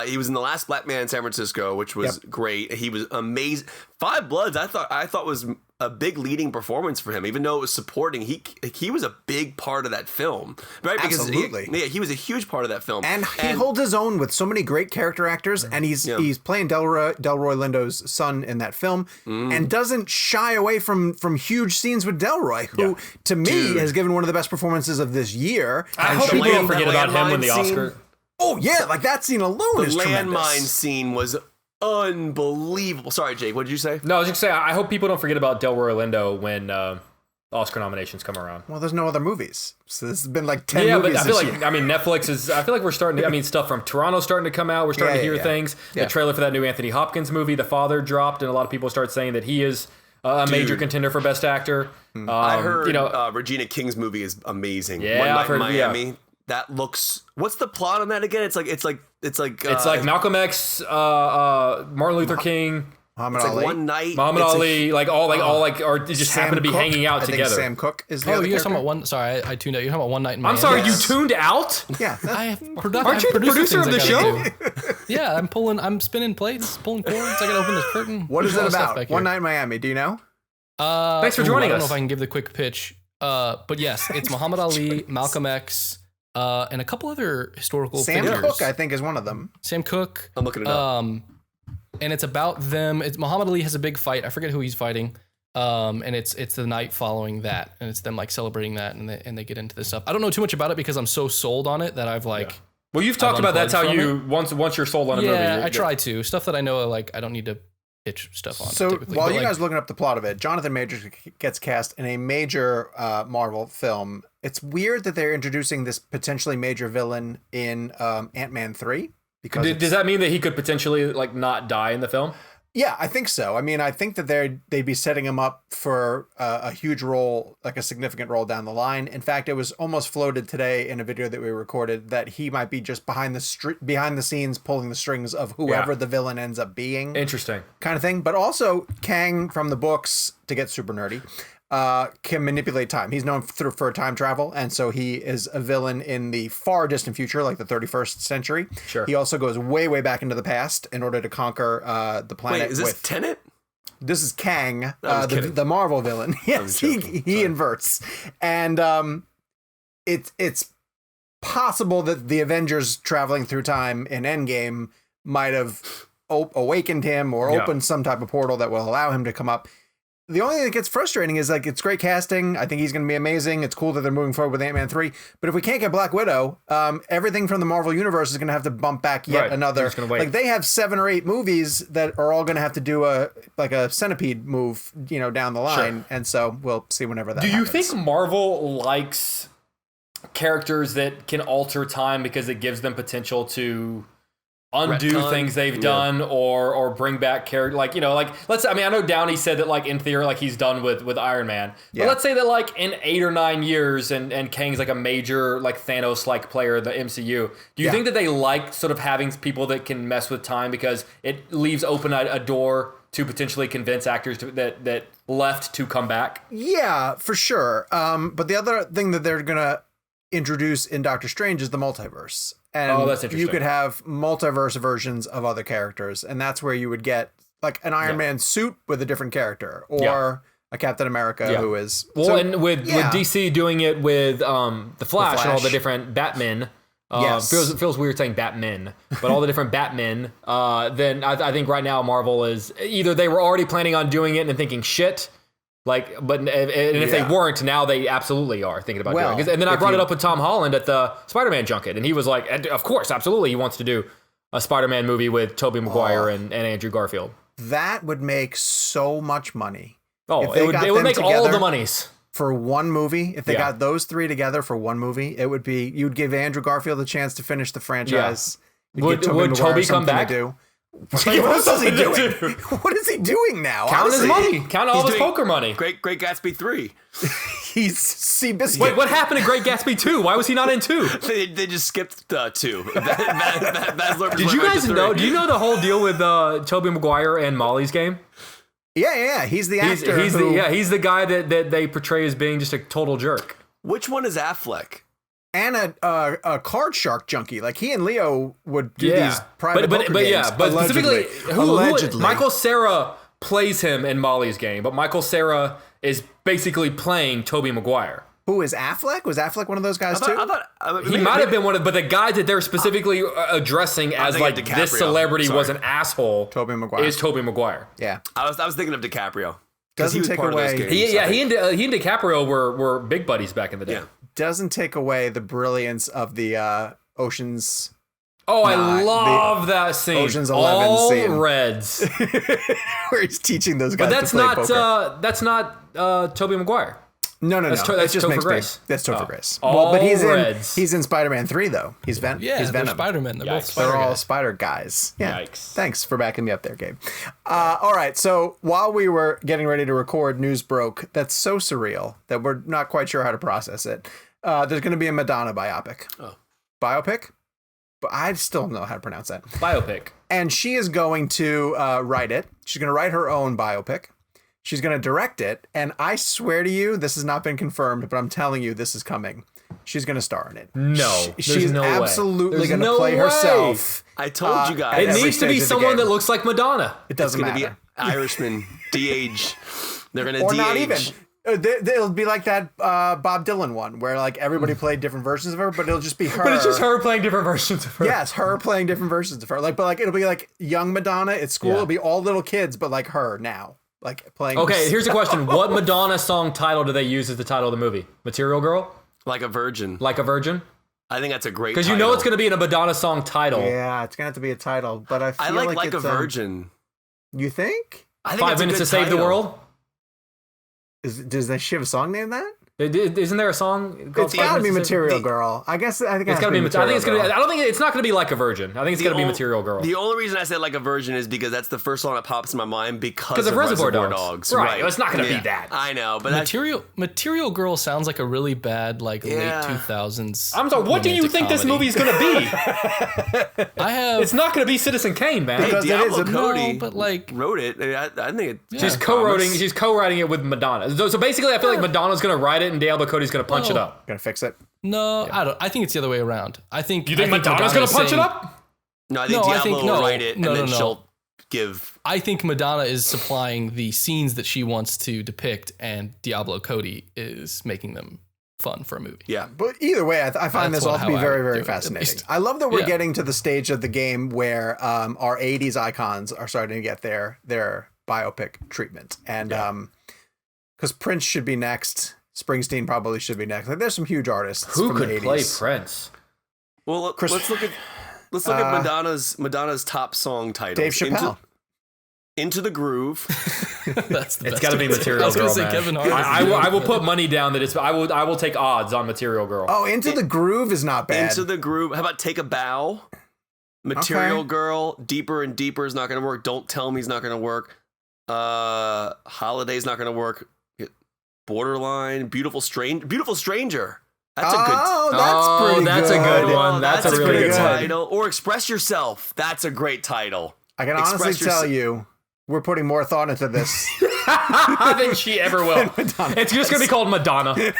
He was in The Last Black Man in San Francisco, which was great. He was amazing. Five Bloods, I thought was a big leading performance for him, even though it was supporting. He was a big part of that film, right? Because he was a huge part of that film, and he holds his own with so many great character actors. And he's playing Delroy Lindo's son in that film, and doesn't shy away from huge scenes with Delroy, who to me has given one of the best performances of this year. I hope people don't forget about him when the Oscar. Oh yeah, like that scene alone is tremendous. The landmine scene was unbelievable. Sorry, Jake, what did you say? No, I was just saying, I hope people don't forget about Delroy Lindo when Oscar nominations come around. Well, there's no other movies, so this has been like 10 movies. But I feel like year. I mean, Netflix is. I feel like we're starting to. I mean, stuff from Toronto's starting to come out. We're starting to hear things. The trailer for that new Anthony Hopkins movie, The Father, dropped, and a lot of people start saying that he is a major contender for Best Actor. I heard Regina King's movie is amazing. Yeah, One Night I've heard, in Miami. That looks. What's the plot on that again? It's like Malcolm X, Martin Luther King, Muhammad Ali. One night. Muhammad Ali, or just happen to be hanging out together. Sam Cooke is the Oh, other you're talking character? about one. Sorry, I tuned out. You're talking about One Night in Miami. I'm sorry, you tuned out? Yeah. I have Aren't you the producer of the show? Yeah, I'm spinning plates, pulling cords. I gotta open this curtain. What is it There's a lot of stuff about? back One here. Night in Miami. Do you know? Thanks for joining I don't us. know if I can give the quick pitch. But yes, it's Muhammad Ali, Malcolm X, and a couple other historical figures. Sam Cooke, I think, is one of them. Sam Cooke. I'm looking it up. And it's about them. It's Muhammad Ali has a big fight. I forget who he's fighting. And it's the night following that, and it's them like celebrating that, and they get into this stuff. I don't know too much about it because I'm so sold on it that I've like. Yeah. Well, you've talked about that's how you once you're sold on a movie. Yeah, I try to stuff that I know like I don't need to pitch stuff on. So typically. while But, you like, guys are looking up the plot of it, Jonathan Majors gets cast in a major Marvel film. It's weird that they're introducing this potentially major villain in Ant-Man 3. Because does that mean that he could potentially like not die in the film? Yeah, I think so. I mean, I think that they'd be setting him up for a huge role, like a significant role down the line. In fact, it was almost floated today in a video that we recorded that he might be just behind the scenes pulling the strings of whoever the villain ends up being. Interesting. Kind of thing. But also, Kang from the books, to get super nerdy, can manipulate time. He's known for time travel, and so he is a villain in the far distant future, like the 31st century. Sure. He also goes way, way back into the past in order to conquer the planet. Wait, is this Tenet? This is Kang, the Marvel villain. Yes, he inverts, and it's possible that the Avengers traveling through time in Endgame might have awakened him or opened some type of portal that will allow him to come up. The only thing that gets frustrating is like it's great casting. I think he's going to be amazing. It's cool that they're moving forward with Ant-Man 3. But if we can't get Black Widow, everything from the Marvel universe is going to have to bump back yet another. Like they have 7 or 8 movies that are all going to have to do a centipede move, down the line. Sure. And so we'll see whenever that happens. Do you think Marvel likes characters that can alter time because it gives them potential to undo things they've done or bring back character I know Downey said that like in theory like he's done with Iron Man, but let's say that like in 8 or 9 years and Kang's like a major like Thanos like player in the MCU, do you think that they like sort of having people that can mess with time because it leaves open a door to potentially convince actors that left to come back? Yeah, for sure. But the other thing that they're gonna introduce in Doctor Strange is the multiverse. And that's interesting. You could have multiverse versions of other characters, and that's where you would get like an Iron Man suit with a different character, or a Captain America who is and with DC doing it with the Flash and all the different Batmen. Feels weird saying Batmen, but all the different Batmen. Then I think right now Marvel is either they were already planning on doing it and thinking shit. If they weren't, now they absolutely are thinking about doing it. And then I brought it up with Tom Holland at the Spider-Man junket, and he was like, of course, absolutely, he wants to do a Spider-Man movie with Tobey Maguire and Andrew Garfield. That would make so much money. Oh, it would make all the monies. For one movie, if they got those 3 together for one movie, it would be, you'd give Andrew Garfield a chance to finish the franchise. Would Tobey come back? What is he doing? What is he doing now? Count his money. Count all his poker money. Great Gatsby 3. He's Seabiscuit. Wait, what happened to Great Gatsby 2? Why was he not in 2? They just skipped 2. Did you guys know? Do you know the whole deal with Tobey Maguire and Molly's Game? Yeah. He's the actor. He's the guy that they portray as being just a total jerk. Which one is Affleck? And a card shark junkie, like he and Leo would do these private poker games. But specifically, who Michael Cera plays him in Molly's Game, but Michael Cera is basically playing Tobey Maguire. Who is Affleck? Was Affleck one of those guys too? He might have been one of, but the guy that they're specifically addressing as like this celebrity was an asshole. Tobey Maguire is Tobey Maguire. Yeah, I was thinking of DiCaprio. Doesn't take away. He and DiCaprio were big buddies back in the day. Yeah. Doesn't take away the brilliance of the Ocean's. Oh, I love that scene. Ocean's 11 all scene. Reds. Where he's teaching those guys but to play poker. That's not Tobey Maguire. No. That's just Topher makes Grace. That's Topher Grace. All but Reds. he's in Spider-Man 3 though. He's Yeah, he's they're Venom. Spider-Man. They're both They're Spider all guys. Spider guys. Yeah. Yikes. Thanks for backing me up there, Gabe. All right. So while we were getting ready to record, news broke that's so surreal that we're not quite sure how to process it. There's going to be a Madonna biopic. Oh. Biopic? But I still don't know how to pronounce that. Biopic. And she is going to write it. She's going to write her own biopic. She's going to direct it. And I swear to you, this has not been confirmed, but I'm telling you, this is coming. She's going to star in it. No. She's no absolutely going to no play way. herself. I told you guys. It needs to be someone that looks like Madonna. It doesn't It's going to matter. be Irishman, de-age. They're going to Or de-age. not even. It'll be like that Bob Dylan one where like everybody played different versions of her, but it'll just be her. But it's just her playing different versions of her. Yes, her playing different versions of her. Like, but like it'll be like young Madonna at school. Yeah. It'll be all little kids, but like her now, like playing. Okay, here's a question. What Madonna song title do they use as the title of the movie? Material Girl? Like a virgin. Like a Virgin? I think that's a great Because title. you know it's going to be in a Madonna song title. Yeah, it's gonna have to be a title, but I feel I like a it's, virgin. You think? I think 5 that's a Minutes good to Save the title. World? Does she have a song named that? Isn't there a song called It's gotta 5 be Minutes to Save- Material Girl. I guess I think It's gotta be. I think it's gonna. Girl. I don't think it's not gonna be Like a Virgin. I think it's gonna be Material Girl. The only reason I said like a virgin is because that's the first song that pops in my mind because of of Reservoir Dogs. Right. It's not gonna be that. I know, but that's Material Girl sounds like a really bad late Yeah. 2000s. I'm sorry. What do you think this movie is gonna be? I have. It's not gonna be Citizen Kane, man. Because it is Diablo a- Cody No, but like wrote it. I think it. She's co-writing it with Madonna. So basically, I feel like Madonna's gonna write it and Diablo Cody's gonna punch it up. Gonna fix it. no, I don't. I think it's the other way around. I think. You think I Madonna's gonna is punch it saying- up? No, I think Diablo will write it and then she'll give. I think Madonna is supplying the scenes that she wants to depict, and Diablo Cody is making them fun for a movie. Yeah. But either way, I find That's this all to how be I very, would very do it, at fascinating. least. I love that we're Yeah. getting to the stage of the game where our 80s icons are starting to get their biopic treatment. And because Prince should be next. Springsteen probably should be next. Like, there's some huge artists. Who from could the 80s. play Prince? Well, let's look at Madonna's top song titles. Dave Chappelle. Into the Groove. That's the It's best got to be answer. Material I was Girl, gonna say man. Kevin Hart. I will put money down that it's. I will take odds on Material Girl. Oh, Into the Groove is not bad. Into the Groove. How about Take a Bow? Material Girl. Deeper and Deeper is not going to work. Don't Tell Me is not going to work. Holiday's not going to work. Borderline. Beautiful Stranger. That's a good. That's a good one. That's a really good title. Or Express Yourself. That's a great title. I can honestly tell you, we're putting more thought into this. than she ever will. It's just gonna be called Madonna.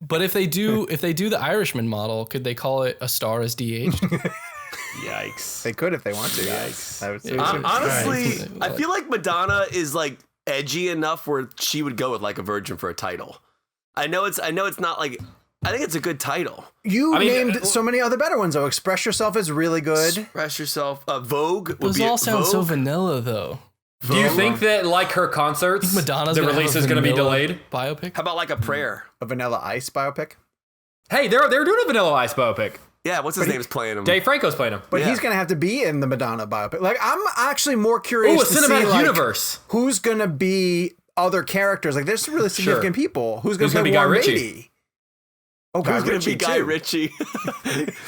But if they do the Irishman model, could they call it A Star Is De-Aged? Yikes. They could if they want to. Yikes. I would say Honestly, Right. I feel like Madonna is like edgy enough where she would go with Like a Virgin for a title. I know it's not like. I think it's a good title. You named so many other better ones though. Express Yourself is really good. Express Yourself. Vogue would Those be all sound Vogue. so vanilla, though. Do you think that, like her concerts, Madonna's the gonna release have a is going to be vanilla delayed? Biopic. How about Like a Prayer? A Vanilla Ice biopic. Hey, they're doing a Vanilla Ice biopic. Yeah, what's his name is playing him? Dave Franco's playing him. But Yeah. he's gonna have to be in the Madonna biopic. Like, I'm actually more curious Ooh, a to see cinematic like, universe. who's gonna be other characters. Like, there's some really significant people. Who's gonna Who's play gonna be Guy Warren Ritchie? Beatty? Oh, Guy Who's going Ritchie to be Guy too. Ritchie?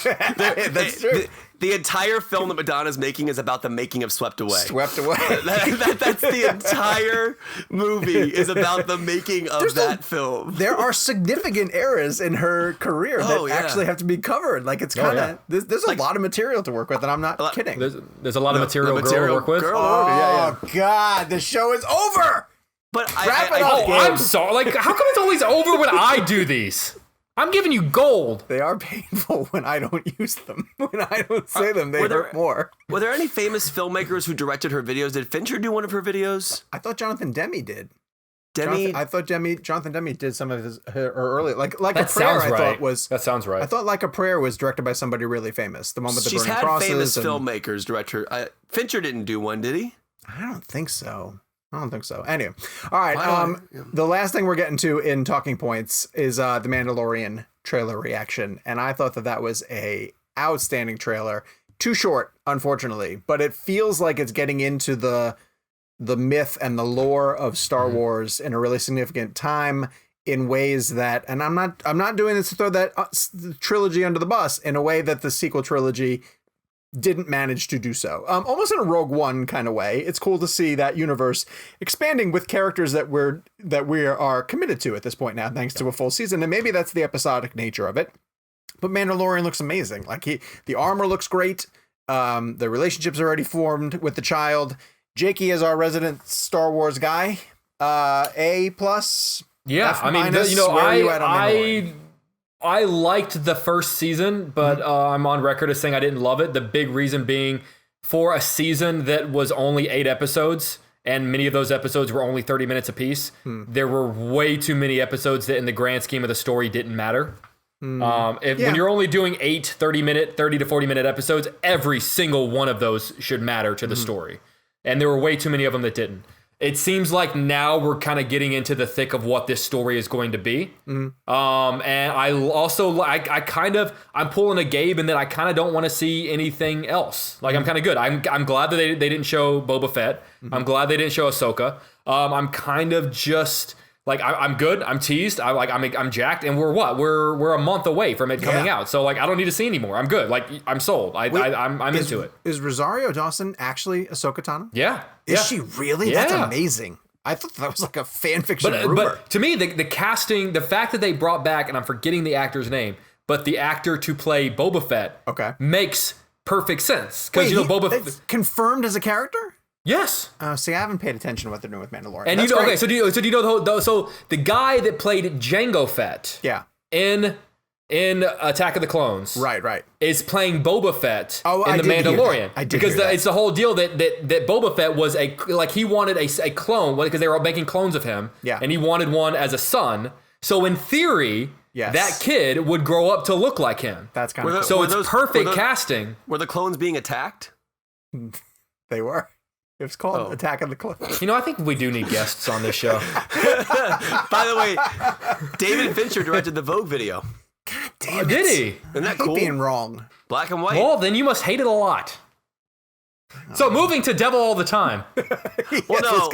That's true. The entire film that Madonna's making is about the making of Swept Away. Swept away. That's the entire movie is about the making of that film. There are significant eras in her career that actually have to be covered. Like, it's kind of there's a lot of material to work with, and I'm not kidding. There's a lot of material girl to work with. Oh God, the show is over. But Wrap it up, Gabe. I'm sorry. Like, how come it's always over when I do these? I'm giving you gold. They are painful when I don't use them. When I don't say them, they hurt more. Were there any famous filmmakers who directed her videos? Did Fincher do one of her videos? I thought Jonathan Demme did. Demme? I thought Jonathan Demme did some of her earlier. Like that a Prayer, sounds I right. thought was. That sounds right. I thought Like a Prayer was directed by somebody really famous. The one with the She's burning had crosses. famous filmmakers direct her. Fincher didn't do one, did he? I don't think so. Anyway, all right. The last thing we're getting to in talking points is the Mandalorian trailer reaction, and I thought that was a outstanding trailer. Too short, unfortunately, but it feels like it's getting into the myth and the lore of Star Wars in a really significant time in ways that, and I'm not doing this to throw that trilogy under the bus, in a way that the sequel trilogy didn't manage to do so. Almost in a Rogue One kind of way. It's cool to see that universe expanding with characters that we are committed to at this point now, thanks to a full season. And maybe that's the episodic nature of it. But Mandalorian looks amazing. Like the armor looks great. The relationship's already formed with the child. Jakey is our resident Star Wars guy. A+. Yeah, F-, I mean, where are you at on Mandalorian? I liked the first season, but I'm on record as saying I didn't love it. The big reason being, for a season that was only 8 episodes, and many of those episodes were only 30 minutes apiece, there were way too many episodes that in the grand scheme of the story didn't matter. When you're only doing 8 30 to 40 minute episodes, every single one of those should matter to the story. And there were way too many of them that didn't. It seems like now we're kind of getting into the thick of what this story is going to be. And I also, I'm pulling a Gabe in that I kind of don't want to see anything else. Like, I'm kind of good. I'm glad that they didn't show Boba Fett. I'm glad they didn't show Ahsoka. I'm kind of just like, I'm good. I'm teased. I'm jacked. And we're a month away from it coming out. So like, I don't need to see anymore. I'm good. Like, I'm sold. I'm into it. Is Rosario Dawson actually Ahsoka Tano? Yeah. Is she really? Yeah. That's amazing. I thought that was like a fan fiction rumor. But to me, the casting, the fact that they brought back, and I'm forgetting the actor's name, but the actor to play Boba Fett makes perfect sense. Because Boba Fett confirmed as a character? Yes. See, I haven't paid attention to what they're doing with Mandalorian. And so do you know so the guy that played Jango Fett in Attack of the Clones right is playing Boba Fett in The Mandalorian. I did because hear that. It's the whole deal that Boba Fett was he wanted a clone because they were making clones of him and he wanted one as a son. So in theory, that kid would grow up to look like him. That's kind of cool. So it's perfect casting. Were the clones being attacked? They were. It was called Attack of the Clones. I think we do need guests on this show. By the way, David Fincher directed the Vogue video. God damn it. Did he? Isn't that cool? Being wrong. Black and white. Well, then you must hate it a lot. So moving to Devil All the Time. Well, no,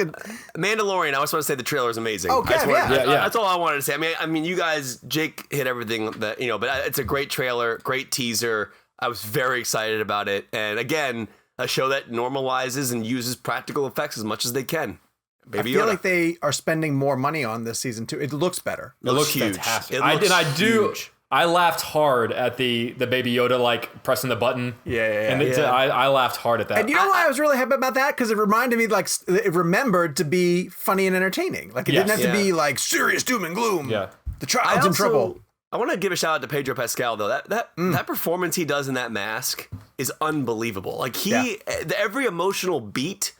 Mandalorian. I just want to say the trailer is amazing. Okay, That's all I wanted to say. I mean, you guys, Jake hit everything that but it's a great trailer, great teaser. I was very excited about it, and again, a show that normalizes and uses practical effects as much as they can. Baby I feel like they are spending more money on this season too. It looks better. It looks huge. Fantastic. I laughed hard at the Baby Yoda like pressing the button. I laughed hard at that. And you know why I was really happy about that? Because it reminded me it remembered to be funny and entertaining. Like it didn't have to be like serious doom and gloom. Yeah, the child's in trouble. I want to give a shout out to Pedro Pascal though. That performance he does in that mask is unbelievable. Like every emotional beat,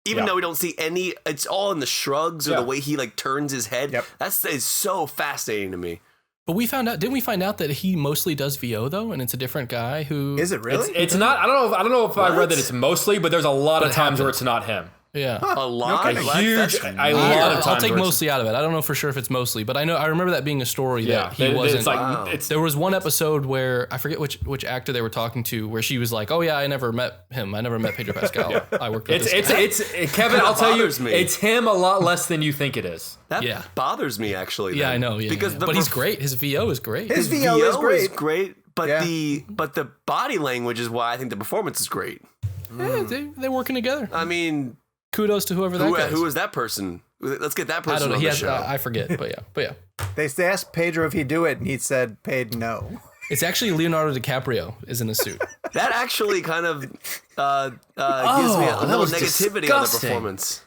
even though we don't see any, it's all in the shrugs or the way he like turns his head. That is so fascinating to me. But didn't we find out that he mostly does VO though, and it's a different guy who is it really? It's not. I don't know if I read that it's mostly, but there's a lot of times where it's not him. Yeah, a lot. I'll take mostly out of it. I don't know for sure if it's mostly, but I remember that being a story that he wasn't. There was one episode where I forget which actor they were talking to, where she was like, "Oh yeah, I never met him. I never met Pedro Pascal. I worked with this guy." It's Kevin. I'll tell you, it's him a lot less than you think it is. That bothers me actually. Yeah, I know. Yeah, because but he's great. His VO is great. His VO is great. But the body language is why I think the performance is great. Yeah, they're working together. I mean, kudos to whoever that guy is. Who is that person? Let's get that person. I don't know. On the show. I forget, but yeah. They asked Pedro if he'd do it, and he said, "Paid no." It's actually Leonardo DiCaprio is in a suit. That actually kind of gives me a little negativity on the performance.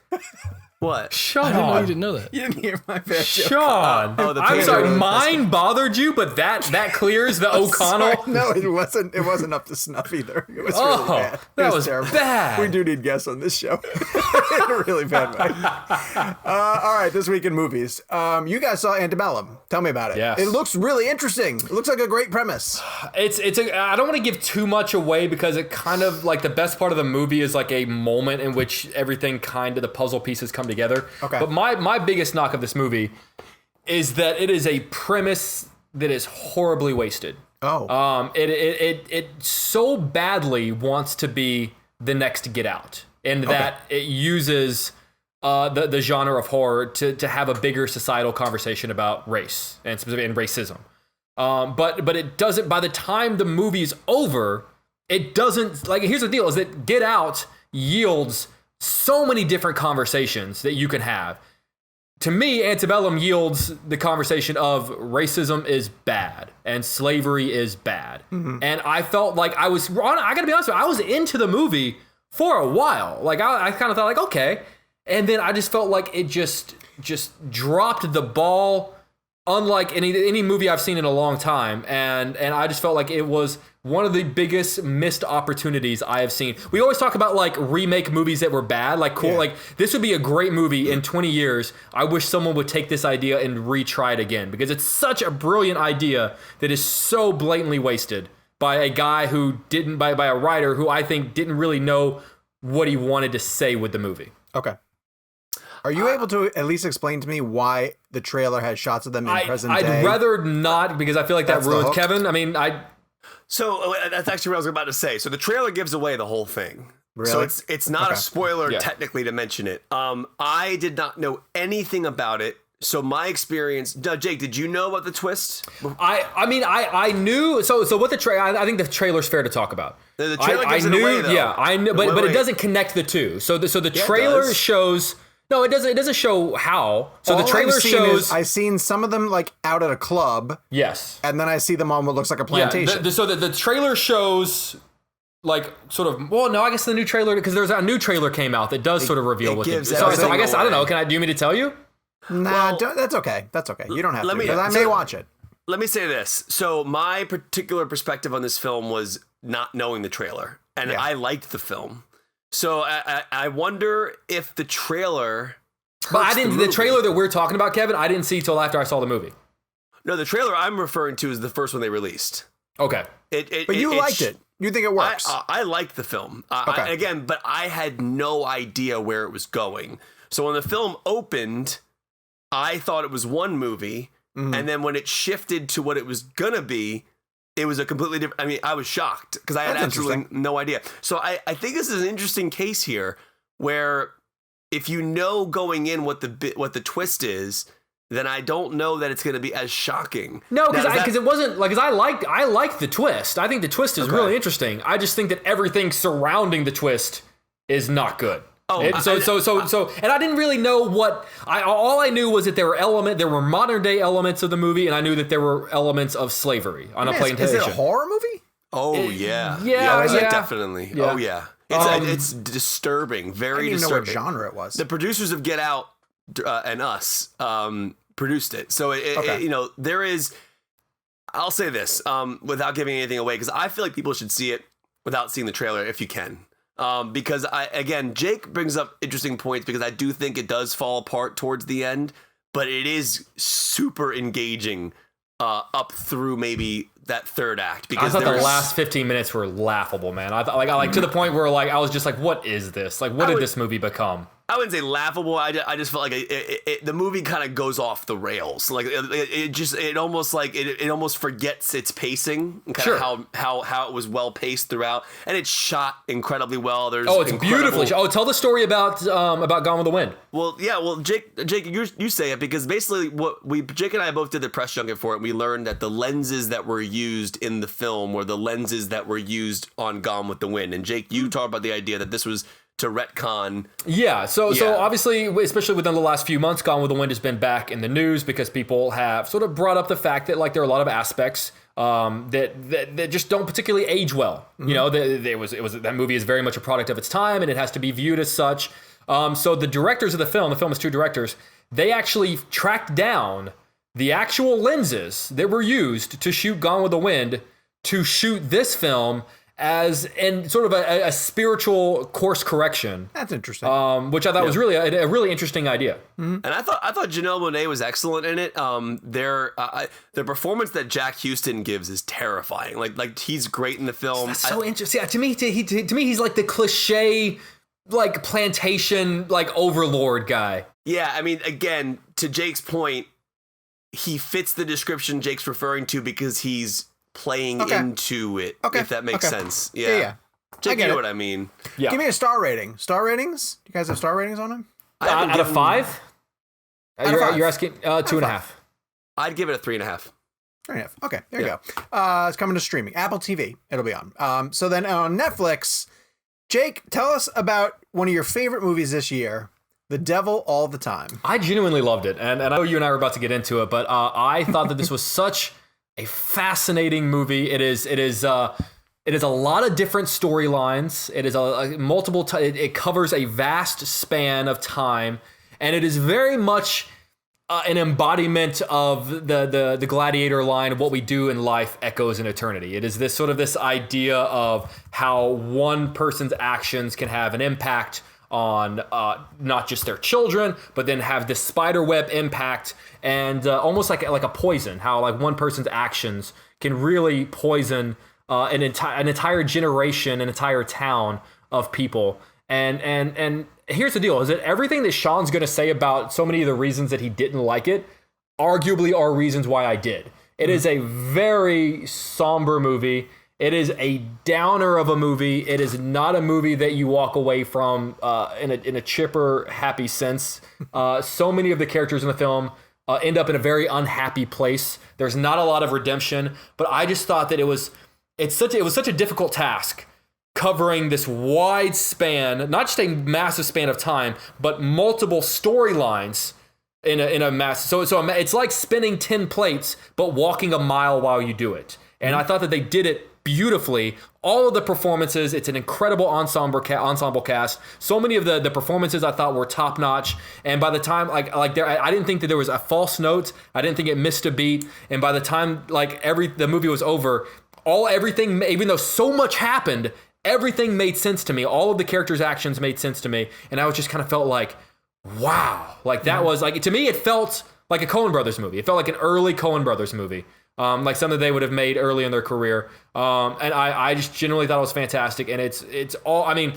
What? Sean, I didn't know you didn't know that. You didn't hear my bad joke. Sean, Oh, the I'm Pedro. sorry, mine bothered you, but that clears the O'Connell. Sorry, no, it wasn't. It wasn't up to snuff either. It was really bad. That was terrible. bad. We do need guests on this show. In a really bad way. All right, this week in movies. You guys saw Antebellum. Tell me about it. Yes. It looks really interesting. It looks like a great premise. I don't want to give too much away because it kind of like the best part of the movie is like a moment in which everything kind of the puzzle pieces come together. Okay. But my biggest knock of this movie is that it is a premise that is horribly wasted. Oh. It so badly wants to be the next Get Out, and that it uses the genre of horror to have a bigger societal conversation about race and specifically and racism. But it doesn't. By the time the movie's over, it doesn't. Like, here's the deal: is that Get Out yields so many different conversations that you can have. To me, Antebellum yields the conversation of racism is bad and slavery is bad. Mm-hmm. And I felt like I gotta be honest with you, I was into the movie for a while. Like, I kind of thought like, okay. And then I just felt like it just dropped the ball, unlike any movie I've seen in a long time. And I just felt like it was one of the biggest missed opportunities I have seen. We always talk about like remake movies that were bad, like cool, like this would be a great movie in 20 years. I wish someone would take this idea and retry it again because it's such a brilliant idea that is so blatantly wasted by a guy who didn't, by a writer who I think didn't really know what he wanted to say with the movie. Okay. Are you able to at least explain to me why the trailer has shots of them in present day? I'd rather not because I feel like that ruins Kevin. I mean, So that's actually what I was about to say. So the trailer gives away the whole thing. Really? So it's not a spoiler technically to mention it. I did not know anything about it. So my experience, Jake, did you know about the twist? I knew. So what the trailer? I think the trailer's fair to talk about. The trailer gives it away, though. Yeah, I knew, but it doesn't connect the two. So the trailer shows. No, it doesn't. It doesn't show how. So the trailer shows. I've seen some of them like out at a club. Yes. And then I see them on what looks like a plantation. Yeah, so the trailer shows like sort of. Well, no, I guess the new trailer because there's a new trailer came out that does sort of reveal what. So I guess away. I don't know. Do you want me to tell you? Nah, that's okay. That's okay. You don't have to because I may watch it. Let me say this. So my particular perspective on this film was not knowing the trailer, and I liked the film. So I wonder if the trailer. But I didn't. The trailer that we're talking about, Kevin, I didn't see till after I saw the movie. No, the trailer I'm referring to is the first one they released. Okay. But you liked it. You think it works? I liked the film. Okay. But I had no idea where it was going. So when the film opened, I thought it was one movie, and then when it shifted to what it was gonna be. It was a completely different. I mean, I was shocked because I had absolutely no idea. So I think this is an interesting case here, where if you know going in what the twist is, then I don't know that it's going to be as shocking. No, because it wasn't like I liked the twist. I think the twist is really interesting. I just think that everything surrounding the twist is not good. And I didn't really know what all I knew was that there were modern day elements of the movie, and I knew that there were elements of slavery on a plantation. Is it a horror movie? Oh yeah, definitely. Yeah. Oh yeah, it's disturbing, very disturbing. I didn't even know what genre it was. The producers of Get Out and Us produced it, so there is. I'll say this without giving anything away because I feel like people should see it without seeing the trailer if you can. Because Jake brings up interesting points because I do think it does fall apart towards the end, but it is super engaging up through maybe that third act. Because I thought the last 15 minutes were laughable, man. I thought to the point where I was just like, what is this? Like, what did this movie become? I wouldn't say laughable. I just felt like the movie kind of goes off the rails. Like it almost forgets its pacing. Kind of how it was well paced throughout, and it's shot incredibly well. It's beautifully shot. Tell the story about Gone with the Wind. Well, yeah. Well, Jake, you say it because basically Jake and I both did the press junket for it. And we learned that the lenses that were used in the film were the lenses that were used on Gone with the Wind. And Jake, you talked about the idea that this was to retcon. So obviously, especially within the last few months, Gone with the Wind has been back in the news because people have sort of brought up the fact that there are a lot of aspects that just don't particularly age well. Mm-hmm. That movie is very much a product of its time, and it has to be viewed as such. So the directors of the film is two directors, they actually tracked down the actual lenses that were used to shoot Gone with the Wind to shoot this film as in sort of a spiritual course correction. That's interesting. Which I thought was really a really interesting idea. Mm-hmm. And I thought Janelle Monáe was excellent in it. The performance that Jack Houston gives is terrifying. Like he's great in the film. That's so interesting. Yeah, to me he's like the cliche, like plantation, like overlord guy. Yeah, I mean, again, to Jake's point, he fits the description Jake's referring to because he's playing into it, if that makes sense. Yeah. Jake, you know what I mean. Yeah. Give me a star rating. Star ratings? Do you guys have star ratings on him? Out of 5? You're asking 2.5. I'd give it a 3.5. 3.5. Okay, there you go. It's coming to streaming. Apple TV, it'll be on. So then on Netflix, Jake, tell us about one of your favorite movies this year, The Devil All the Time. I genuinely loved it, and I know you and I were about to get into it, but I thought that this was such a fascinating movie. It is a lot of different storylines. It is it covers a vast span of time, and it is very much an embodiment of the Gladiator line of what we do in life echoes in eternity. It is this idea of how one person's actions can have an impact on not just their children, but then have this spiderweb impact, and almost like a poison, how like one person's actions can really poison an entire generation, an entire town of people. And here's the deal, is that everything that Sean's going to say about so many of the reasons that he didn't like it, arguably are reasons why I did. It is a very somber movie. It is a downer of a movie. It is not a movie that you walk away from in a chipper, happy sense. So many of the characters in the film end up in a very unhappy place. There's not a lot of redemption, but I just thought that it was such a difficult task, covering this wide span, not just a massive span of time, but multiple storylines in a mass. So it's like spinning 10 plates, but walking a mile while you do it. And I thought that they did it beautifully. All of the performances, it's an incredible ensemble cast. So many of the performances I thought were top notch. And by the time I didn't think that there was a false note. I didn't think it missed a beat. And by the time the movie was over, everything, even though so much happened, everything made sense to me. All of the characters' actions made sense to me. And I was just kind of felt like, wow, like that was like, to me, it felt like a Coen Brothers movie. It felt like an early Coen Brothers movie. Like something they would have made early in their career. And I just genuinely thought it was fantastic. And it's all, I mean,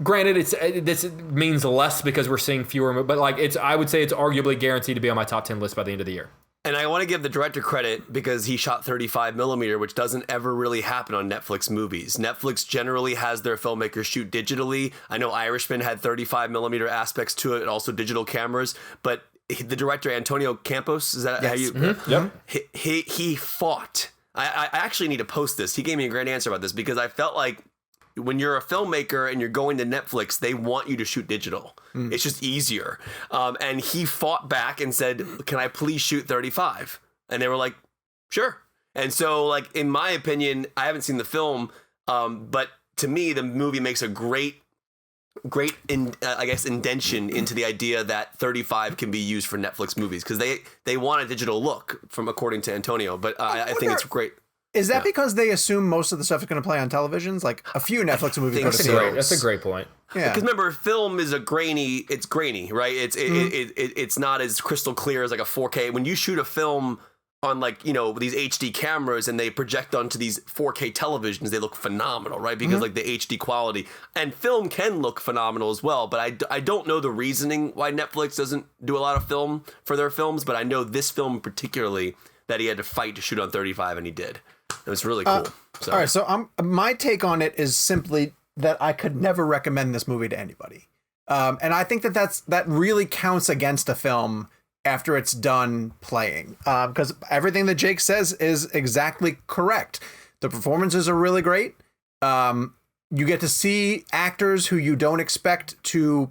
granted, this means less because we're seeing fewer, but I would say it's arguably guaranteed to be on my top 10 list by the end of the year. And I want to give the director credit because he shot 35 millimeter, which doesn't ever really happen on Netflix movies. Netflix generally has their filmmakers shoot digitally. I know Irishman had 35 millimeter aspects to it, and also digital cameras, but the director, Antonio Campos, is that how you? Mm-hmm. Yep. He fought. I actually need to post this. He gave me a great answer about this because I felt like when you're a filmmaker and you're going to Netflix, they want you to shoot digital. It's just easier. And he fought back and said, "Can I please shoot 35?" And they were like, "Sure." And so, in my opinion, I haven't seen the film, but to me, the movie makes a great indention into the idea that 35 can be used for Netflix movies because they want a digital look, according to Antonio. But I think it's great. Is that because they assume most of the stuff is going to play on televisions? Like a few Netflix movies go to That's a great point. Yeah. Because remember, film is it's grainy, right? It's not as crystal clear as like a 4K. When you shoot a film on these HD cameras and they project onto these 4K televisions, they look phenomenal, right? Because the HD quality, and film can look phenomenal as well. But I don't know the reasoning why Netflix doesn't do a lot of film for their films. But I know this film particularly that he had to fight to shoot on 35, and he did. It was really cool. All right, so my take on it is simply that I could never recommend this movie to anybody, and I think that really counts against a film after it's done playing, because everything that Jake says is exactly correct. The performances are really great. You get to see actors who you don't expect to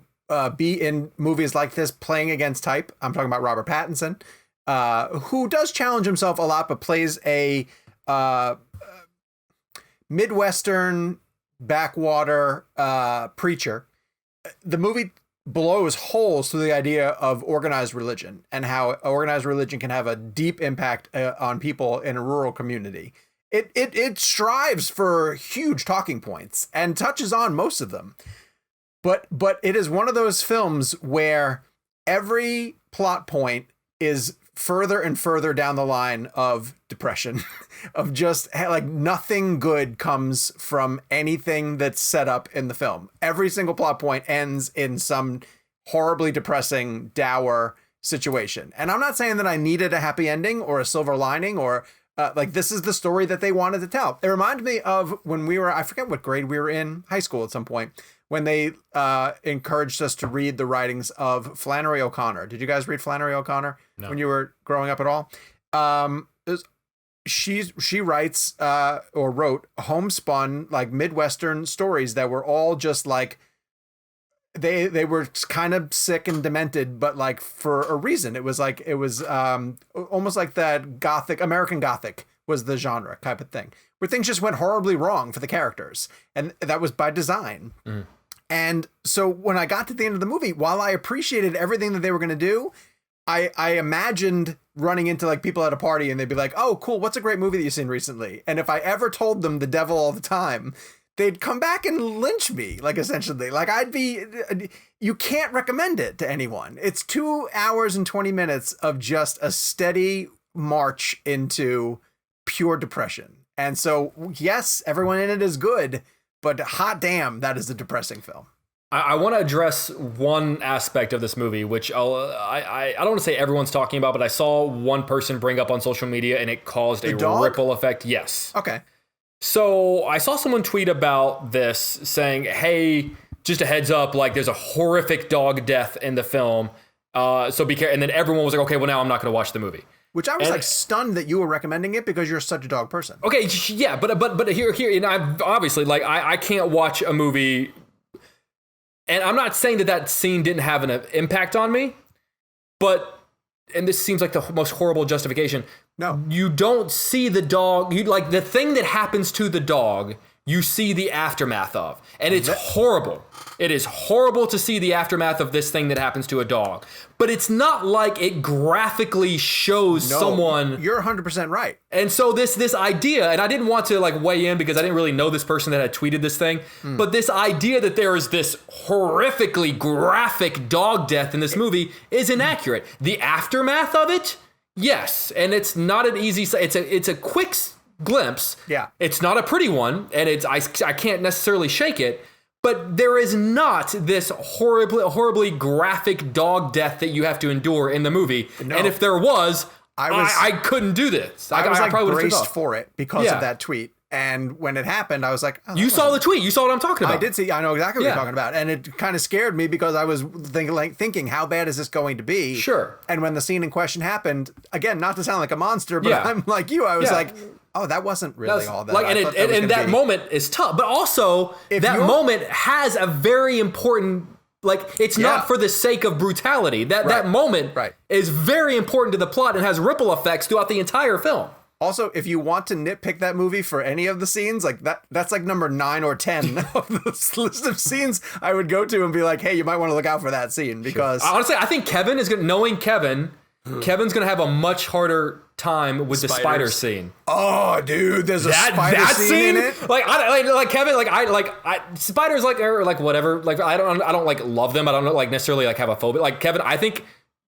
be in movies like this playing against type. I'm talking about Robert Pattinson, who does challenge himself a lot, but plays a Midwestern backwater preacher. The movie blows holes through the idea of organized religion and how organized religion can have a deep impact on people in a rural community. It strives for huge talking points and touches on most of them. But it is one of those films where every plot point is further and further down the line of depression, of just like nothing good comes from anything that's set up in the film. Every single plot point ends in some horribly depressing, dour situation. And I'm not saying that I needed a happy ending or a silver lining or like this is the story that they wanted to tell. It reminded me of when we were, I forget what grade we were in, high school at some point, when they encouraged us to read the writings of Flannery O'Connor. Did you guys read Flannery O'Connor when you were growing up at all? She writes or wrote homespun like Midwestern stories that were all just like they were kind of sick and demented, but like for a reason. It was almost like that Gothic, American Gothic was the genre type of thing, where things just went horribly wrong for the characters, and that was by design. Mm. And so when I got to the end of the movie, while I appreciated everything that they were going to do, I imagined running into like people at a party and they'd be like, oh, cool, what's a great movie that you've seen recently? And if I ever told them The Devil All the Time, they'd come back and lynch me, like essentially. Like you can't recommend it to anyone. It's 2 hours and 20 minutes of just a steady march into pure depression. And so, yes, everyone in it is good, but hot damn, that is a depressing film. I want to address one aspect of this movie, which I don't want to say everyone's talking about, but I saw one person bring up on social media and it caused a ripple effect. Yes. Okay. So I saw someone tweet about this saying, hey, just a heads up, like there's a horrific dog death in the film. So be careful. And then everyone was like, okay, well now I'm not going to watch the movie. Which I was like stunned that you were recommending it because you're such a dog person. Okay, yeah, but here, and I obviously like I can't watch a movie, and I'm not saying that scene didn't have an impact on me, but and this seems like the most horrible justification. No, you don't see the dog. You like the thing that happens to the dog. You see the aftermath of, and it's horrible. It is horrible to see the aftermath of this thing that happens to a dog. But it's not like it graphically shows someone. You're 100% right. And so this idea, and I didn't want to like weigh in because I didn't really know this person that had tweeted this thing, but this idea that there is this horrifically graphic dog death in this movie is inaccurate. The aftermath of it, yes, and it's not an easy. It's a quick glimpse. Yeah, it's not a pretty one, and I can't necessarily shake it. But there is not this horribly graphic dog death that you have to endure in the movie. No. And if there was, I couldn't do this. I was like braced for it because of that tweet. And when it happened, I was like, oh, you saw the tweet. You saw what I'm talking about. I did see. I know exactly what you're talking about. And it kind of scared me because I was thinking, how bad is this going to be? Sure. And when the scene in question happened, again, not to sound like a monster, but I'm like you. I was like, oh, that wasn't really all that. Like, and that moment is tough. But also, that moment has a very important, like, it's not for the sake of brutality. That moment is very important to the plot and has ripple effects throughout the entire film. Also, if you want to nitpick that movie for any of the scenes, like that's like number 9 or 10 of this list of scenes I would go to and be like, hey, you might want to look out for that scene because honestly, I think Kevin is knowing Kevin's going to have a much harder time with the spider scene. Oh, dude, there's a spider scene in it. Like Kevin, I spiders or whatever. Like I don't like love them. I don't like necessarily like have a phobia. Like Kevin, I think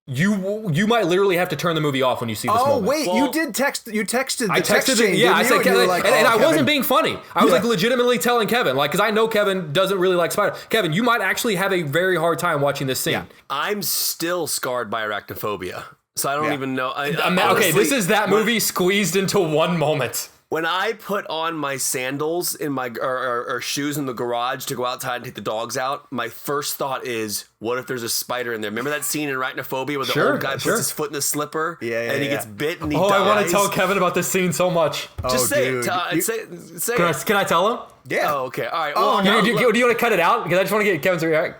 you might literally have to turn the movie off when you see this moment. Oh wait, you did text. You texted. I texted it. Yeah, I said Kevin, and I wasn't being funny. I was like legitimately telling Kevin, like, because I know Kevin doesn't really like spider. Kevin, you might actually have a very hard time watching this scene. Yeah. I'm still scarred by arachnophobia. So I don't even know. Okay, this is that movie squeezed into one moment. When I put on my sandals in my or shoes in the garage to go outside and take the dogs out, my first thought is, what if there's a spider in there? Remember that scene in Arachnophobia where the old guy puts his foot in the slipper and he gets bit and he dies? I want to tell Kevin about this scene so much. Just say it. Say it. Can I tell him? Yeah. Oh, okay. All right. Well, do you want to cut it out? Because I just want to get Kevin's reaction.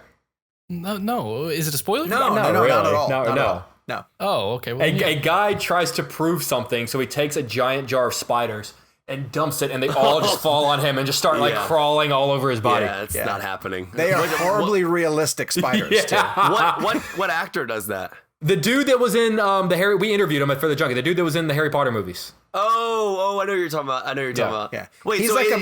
No. Is it a spoiler? No, not at all. No. No. Oh, okay. Well, a guy tries to prove something, so he takes a giant jar of spiders and dumps it, and they all just fall on him and just start like crawling all over his body. Yeah, it's not happening. They are horribly realistic spiders too. What actor does that? The dude that was in the Harry, we interviewed him for the Junkie. The dude that was in the Harry Potter movies. Oh, I know what you're talking about. Yeah. Wait, he's so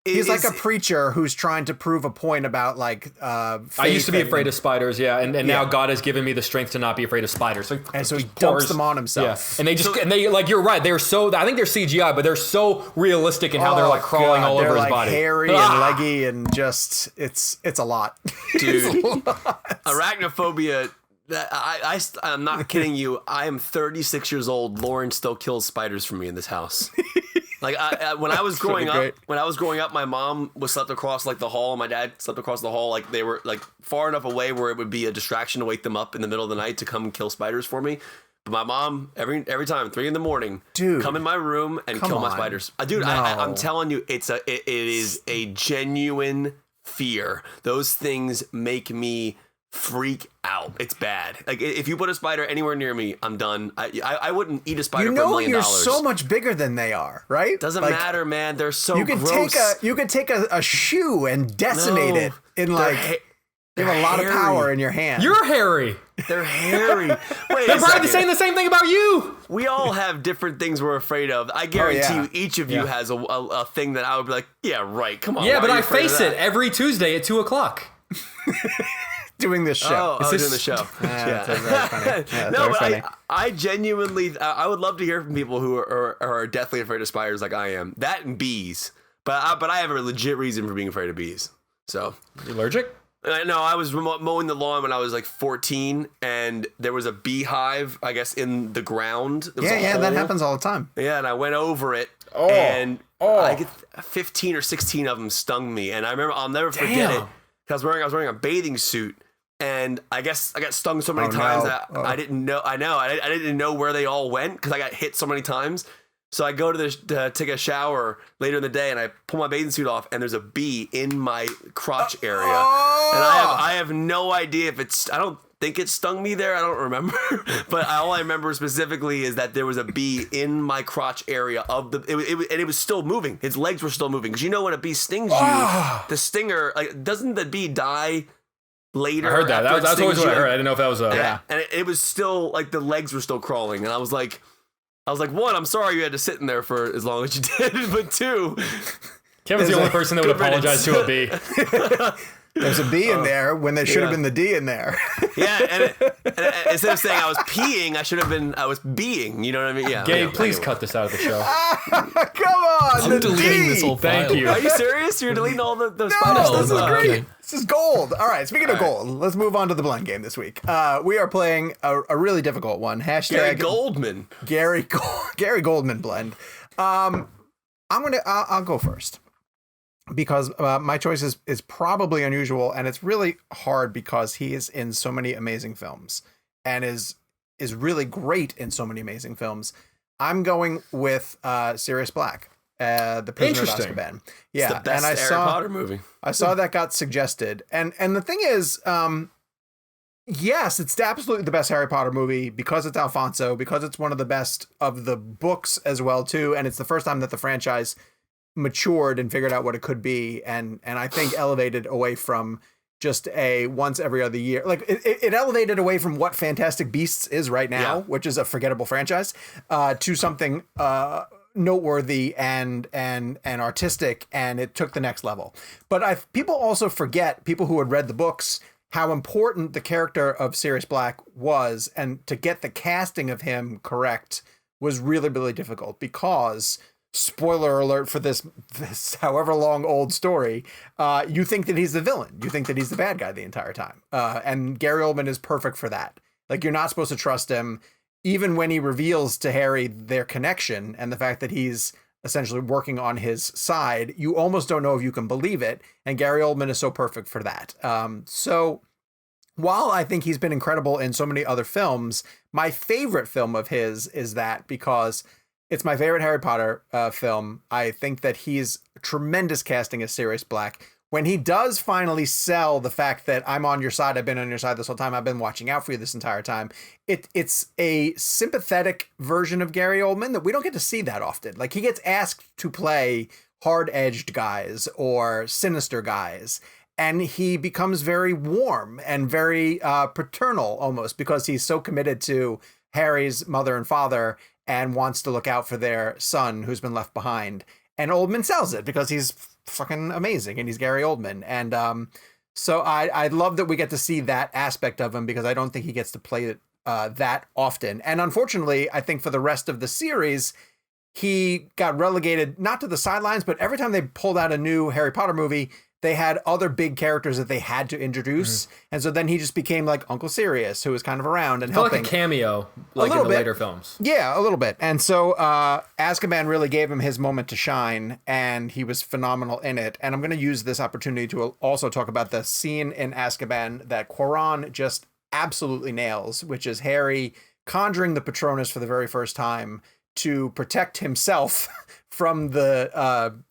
he's like a preacher who's trying to prove a point about like I used to be afraid of spiders, and now God has given me the strength to not be afraid of spiders. So he dumps them on himself. Yeah. And they like, you're right, they're so, I think they're CGI, but they're so realistic in how they're like crawling all over his body. Hairy and leggy and just it's a lot. Dude, arachnophobia. I'm not kidding you. I am 36 years old. Lauren still kills spiders for me in this house. Like when I was growing up, my mom was slept across like the hall, and my dad slept across the hall. Like they were like far enough away where it would be a distraction to wake them up in the middle of the night to come and kill spiders for me. But my mom every time 3 a.m, dude, come in my room and kill my spiders. Dude, no. I'm telling you, it is a genuine fear. Those things make me freak out. It's bad. Like if you put a spider anywhere near me, I'm done. I wouldn't eat a spider for $1 million. You're so much bigger than they are, right? Doesn't matter, man. They're so gross. You could take a shoe and decimate it in like. You have a lot of power in your hand. You're hairy. They're hairy. Wait, they're probably saying the same thing about you. We all have different things we're afraid of. I guarantee you, each of you has a thing that I would be like, yeah, right. Come on. Yeah, but I face it every Tuesday at 2:00. Doing this show. Doing the show. Yeah. Very funny. Yeah, no, but I genuinely, I would love to hear from people who are deathly afraid of spiders like I am. That and bees. But I have a legit reason for being afraid of bees. So. You allergic? No, I was mowing the lawn when I was like 14, and there was a beehive, I guess, in the ground. That happens all the time. Yeah, and I went over it, and I get 15 or 16 of them stung me, and I remember I'll never forget it. I was wearing a bathing suit, and I guess I got stung so many times that I didn't know. I didn't know where they all went because I got hit so many times. So I go to take a shower later in the day, and I pull my bathing suit off, and there's a bee in my crotch area, and I have no idea if it's. I don't think it stung me there. I don't remember, but all I remember specifically is that there was a bee in my crotch area of the. And it was still moving. Its legs were still moving because you know when a bee stings you, the stinger doesn't the bee die later? I heard that. That's always what I heard. I didn't know if that was and it was still like the legs were still crawling, and I was like, one, I'm sorry you had to sit in there for as long as you did, but two, Kevin's the only person that would apologize to a bee. There's a B in there when there should have been the D in there. Yeah, and instead of saying I was peeing, I was being. You know what I mean? Yeah. Gabe, please cut this out of the show. Come on, I'm deleting this whole file. Thank you. Are you serious? You're deleting all the No, spider this stuff? is great. Okay. This is gold. All right, speaking of gold, let's move on to the blend game this week. We are playing a really difficult one. Gary Goldman. Gary Goldman blend. I'll go first. Because my choice is probably unusual, and it's really hard because he is in so many amazing films and is really great in so many amazing films. I'm going with Sirius Black, The Prisoner of Azkaban. Yeah, it's the best Harry Potter movie. I saw that got suggested, and the thing is, yes, it's absolutely the best Harry Potter movie because it's Alfonso, because it's one of the best of the books as well too, and it's the first time that the franchise matured and figured out what it could be, and I think elevated away from just a once every other year, like it elevated away from what Fantastic Beasts is right now, which is a forgettable franchise, to something noteworthy and artistic, and it took the next level. But people also forget, people who had read the books, how important the character of Sirius Black was, and to get the casting of him correct was really, really difficult because, spoiler alert for this however long old story, you think that he's the villain. You think that he's the bad guy the entire time. And Gary Oldman is perfect for that. Like, you're not supposed to trust him, even when he reveals to Harry their connection and the fact that he's essentially working on his side. You almost don't know if you can believe it. And Gary Oldman is so perfect for that. So while I think he's been incredible in so many other films, my favorite film of his is that because it's my favorite Harry Potter film. I think that he's tremendous casting as Sirius Black. when he does finally sell the fact that I'm on your side, I've been on your side this whole time, I've been watching out for you this entire time, it's a sympathetic version of Gary Oldman that we don't get to see that often. Like, he gets asked to play hard-edged guys or sinister guys, and he becomes very warm and very paternal almost, because he's so committed to Harry's mother and father and wants to look out for their son who's been left behind. And Oldman sells it because he's fucking amazing and he's Gary Oldman. And so I love that we get to see that aspect of him, because I don't think he gets to play it that often. And unfortunately, I think for the rest of the series, he got relegated, not to the sidelines, but every time they pulled out a new Harry Potter movie, they had other big characters that they had to introduce. Mm-hmm. And so then he just became like Uncle Sirius, who was kind of around and helping. Like a cameo, like in the later films. Yeah, a little bit. And so Azkaban really gave him his moment to shine, and he was phenomenal in it. And I'm going to use this opportunity to also talk about the scene in Azkaban that Quaron just absolutely nails, which is Harry conjuring the Patronus for the very first time to protect himself from the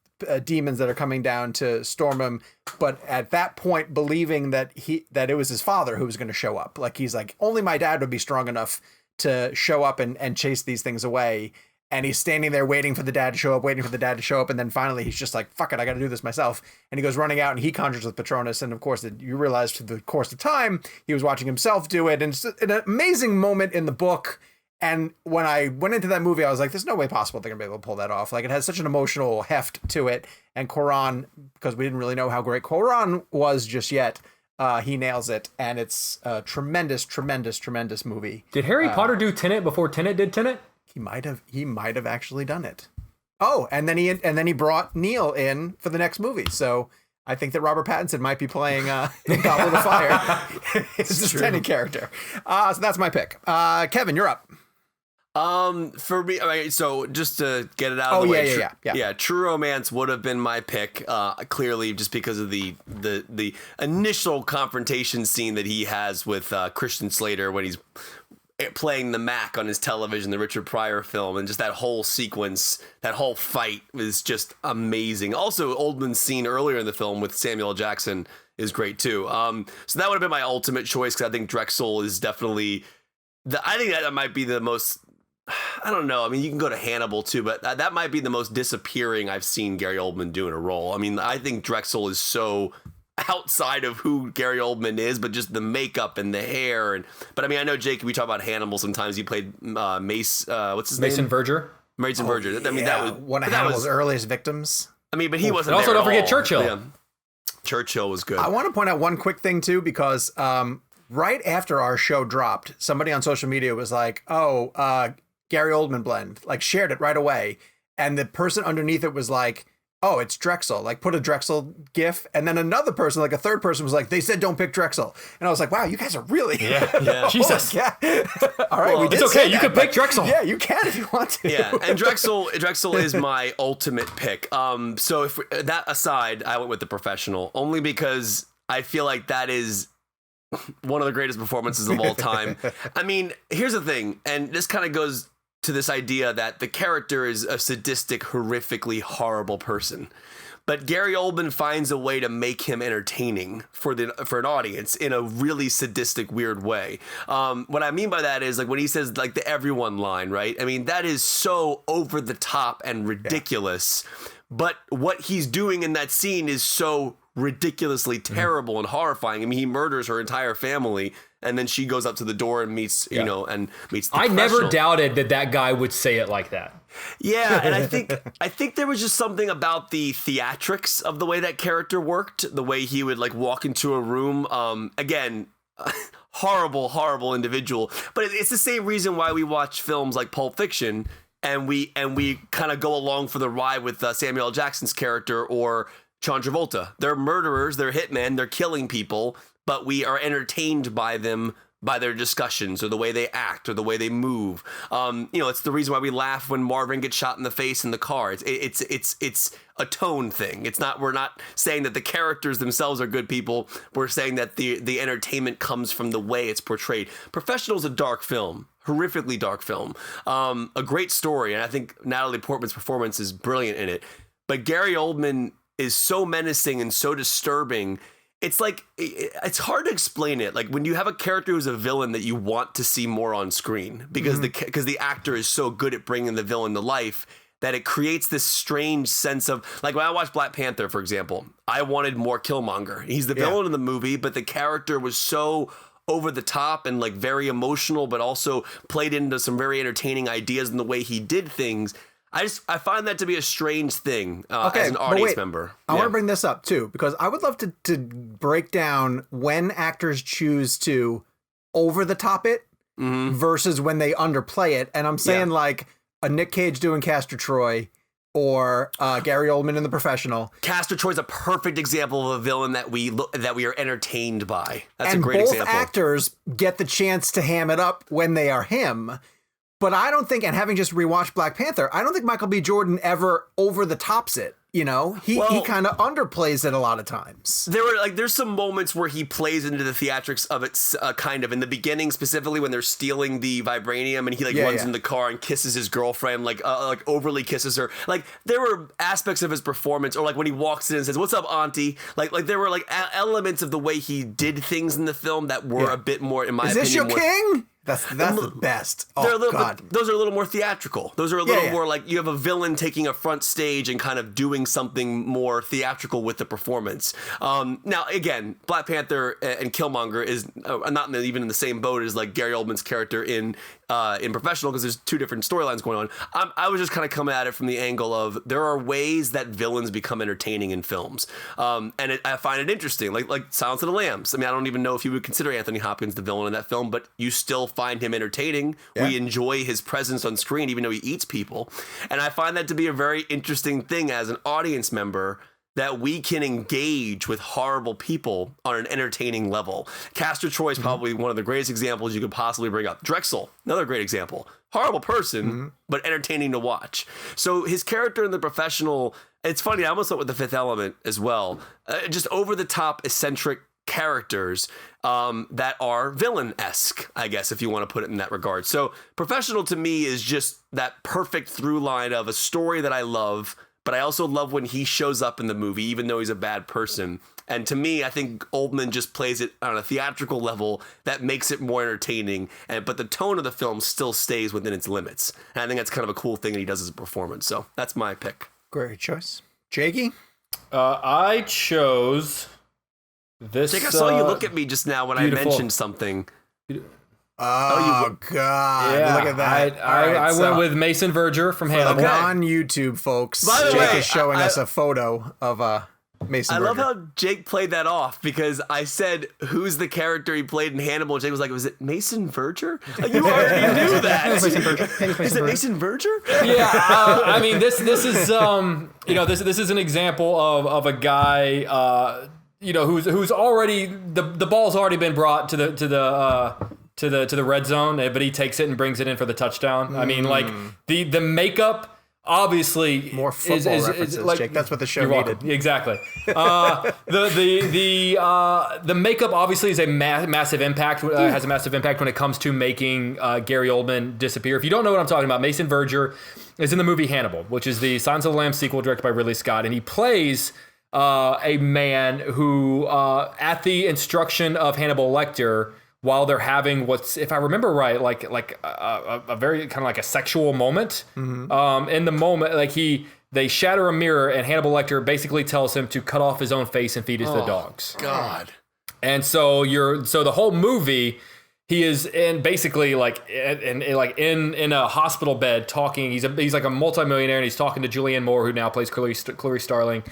demons that are coming down to storm him, but at that point believing that it was his father who was going to show up. Like, he's like, only my dad would be strong enough to show up and chase these things away. And he's standing there waiting for the dad to show up, and then finally he's just like, fuck it, I got to do this myself. And he goes running out and he conjures with Patronus, and of course you realize through the course of time he was watching himself do it. And it's an amazing moment in the book. And when I went into that movie, I was like, there's no way possible they're going to be able to pull that off. Like, it has such an emotional heft to it. And Quaron, because we didn't really know how great Quaron was just yet, he nails it. And it's a tremendous, tremendous, tremendous movie. Did Harry Potter do Tenet before Tenet did Tenet? He might have actually done it. Oh, and then he brought Neil in for the next movie. So I think that Robert Pattinson might be playing Goblet of Fire. It's this Tenet character. So that's my pick. Kevin, you're up. For me, I mean, so just to get it out of the way, yeah, True Romance would have been my pick, clearly, just because of the initial confrontation scene that he has with Christian Slater when he's playing the Mac on his television, the Richard Pryor film, and just that whole sequence, that whole fight is just amazing. Also, Oldman's scene earlier in the film with Samuel L. Jackson is great too. So that would have been my ultimate choice, because I think Drexel is definitely I think that might be the most. I don't know. I mean, you can go to Hannibal too, but that might be the most disappearing I've seen Gary Oldman do in a role. I mean, I think Drexel is so outside of who Gary Oldman is, but just the makeup and the hair. But I mean, I know, Jake, we talk about Hannibal sometimes. He played what's his name? Mason Verger. Mason Verger. I mean, that was one of Hannibal's earliest victims. I mean, but he wasn't. And also, don't forget Churchill. Yeah. Churchill was good. I want to point out one quick thing too, because right after our show dropped, somebody on social media was like, GaryOldmanBlend, like, shared it right away. And the person underneath it was like, oh, it's Drexel, like, put a Drexel gif. And then another person, like a third person, was like, they said don't pick Drexel. And I was like, wow, you guys are really Jesus. Yeah. All right, well, it's okay, you can pick Drexel. Yeah, you can if you want to. Yeah, and Drexel is my ultimate pick. So if that aside, I went with The Professional, only because I feel like that is one of the greatest performances of all time. I mean, here's the thing, and this kind of goes to this idea that the character is a sadistic, horrifically horrible person. But Gary Oldman finds a way to make him entertaining for an audience in a really sadistic, weird way. What I mean by that is, like, when he says, like, the everyone line, right? I mean, that is so over the top and ridiculous. Yeah. But what he's doing in that scene is so ridiculously terrible and horrifying. I mean, he murders her entire family, and then she goes up to the door and meets, you know, and meets the I never doubted that guy would say it like that. Yeah, and I think there was just something about the theatrics of the way that character worked, the way he would, like, walk into a room. Again, horrible individual, but it's the same reason why we watch films like Pulp Fiction, and we kind of go along for the ride with Samuel L. Jackson's character or John Travolta. They're murderers, they're hitmen, they're killing people, but we are entertained by them, by their discussions or the way they act or the way they move. You know, it's the reason why we laugh when Marvin gets shot in the face in the car. It's a tone thing. We're not saying that the characters themselves are good people. We're saying that the entertainment comes from the way it's portrayed. Professional's a dark film. Horrifically dark film. A great story, and I think Natalie Portman's performance is brilliant in it. But Gary Oldman is so menacing and so disturbing. It's like, it's hard to explain it. Like when you have a character who's a villain that you want to see more on screen because the actor is so good at bringing the villain to life that it creates this strange sense of, like when I watched Black Panther, for example, I wanted more Killmonger. He's the villain in the movie, but the character was so over the top and like very emotional, but also played into some very entertaining ideas in the way he did things. I find that to be a strange thing as an audience member. I want to bring this up too, because I would love to break down when actors choose to over the top it versus when they underplay it. And I'm saying like a Nick Cage doing Castor Troy or Gary Oldman in The Professional. Castor Troy's a perfect example of a villain that we are entertained by. That's a great example. And both actors get the chance to ham it up when they are him. But I don't think, and having just rewatched Black Panther, I don't think Michael B. Jordan ever over the tops it. You know, he kind of underplays it a lot of times. There's some moments where he plays into the theatrics of it, kind of in the beginning, specifically when they're stealing the vibranium and he runs in the car and kisses his girlfriend, like overly kisses her. Like there were aspects of his performance, or like when he walks in and says, "What's up, Auntie?" Like there were elements of the way he did things in the film that were a bit more, in my opinion, is this your king? That's the best. Oh, God. Those are a little more theatrical. Those are a little more like you have a villain taking a front stage and kind of doing something more theatrical with the performance. Now, again, Black Panther and Killmonger is not even in the same boat as like Gary Oldman's character in Professional, because there's two different storylines going on. I was just kind of coming at it from the angle of there are ways that villains become entertaining in films. I find it interesting, like Silence of the Lambs. I mean, I don't even know if you would consider Anthony Hopkins the villain in that film, but you still find him entertaining. We enjoy his presence on screen, even though he eats people. And I find that to be a very interesting thing as an audience member, that we can engage with horrible people on an entertaining level. Castor Troy is probably one of the greatest examples you could possibly bring up. Drexel, another great example. Horrible person, but entertaining to watch. So his character in The Professional, it's funny, I almost went with The Fifth Element as well. Just over-the-top, eccentric characters that are villain-esque, I guess, if you want to put it in that regard. So Professional to me is just that perfect through line of a story that I love, but I also love when he shows up in the movie, even though he's a bad person. And to me, I think Oldman just plays it on a theatrical level that makes it more entertaining. But the tone of the film still stays within its limits. And I think that's kind of a cool thing that he does as a performance. So that's my pick. Great choice. Jakey? I chose this. Jake, I saw you look at me just now when I mentioned something. Oh, God. Yeah, look at that. I went with Mason Verger from Hannibal. On YouTube, folks, Jake is showing us a photo of Mason Verger. I love how Jake played that off, because I said, who's the character he played in Hannibal? Jake was like, was it Mason Verger? Like, you already knew that. Is it Mason Verger? Yeah, I mean, this is this is an example of a guy who's already the ball's already been brought to the red zone, but he takes it and brings it in for the touchdown. I mean, like the makeup obviously more football references, like, Jake. That's what the show needed. Exactly. The makeup obviously is a massive impact. Has a massive impact when it comes to making Gary Oldman disappear. If you don't know what I'm talking about, Mason Verger is in the movie Hannibal, which is the Silence of the Lambs sequel directed by Ridley Scott, and he plays a man who, at the instruction of Hannibal Lecter, while they're having what's, if I remember right, like a very kind of like a sexual moment. In the moment, like they shatter a mirror, and Hannibal Lecter basically tells him to cut off his own face and feed it to the dogs. God. And so the whole movie, he is in basically in a hospital bed talking. He's like a multimillionaire, and he's talking to Julianne Moore, who now plays Clarice Starling.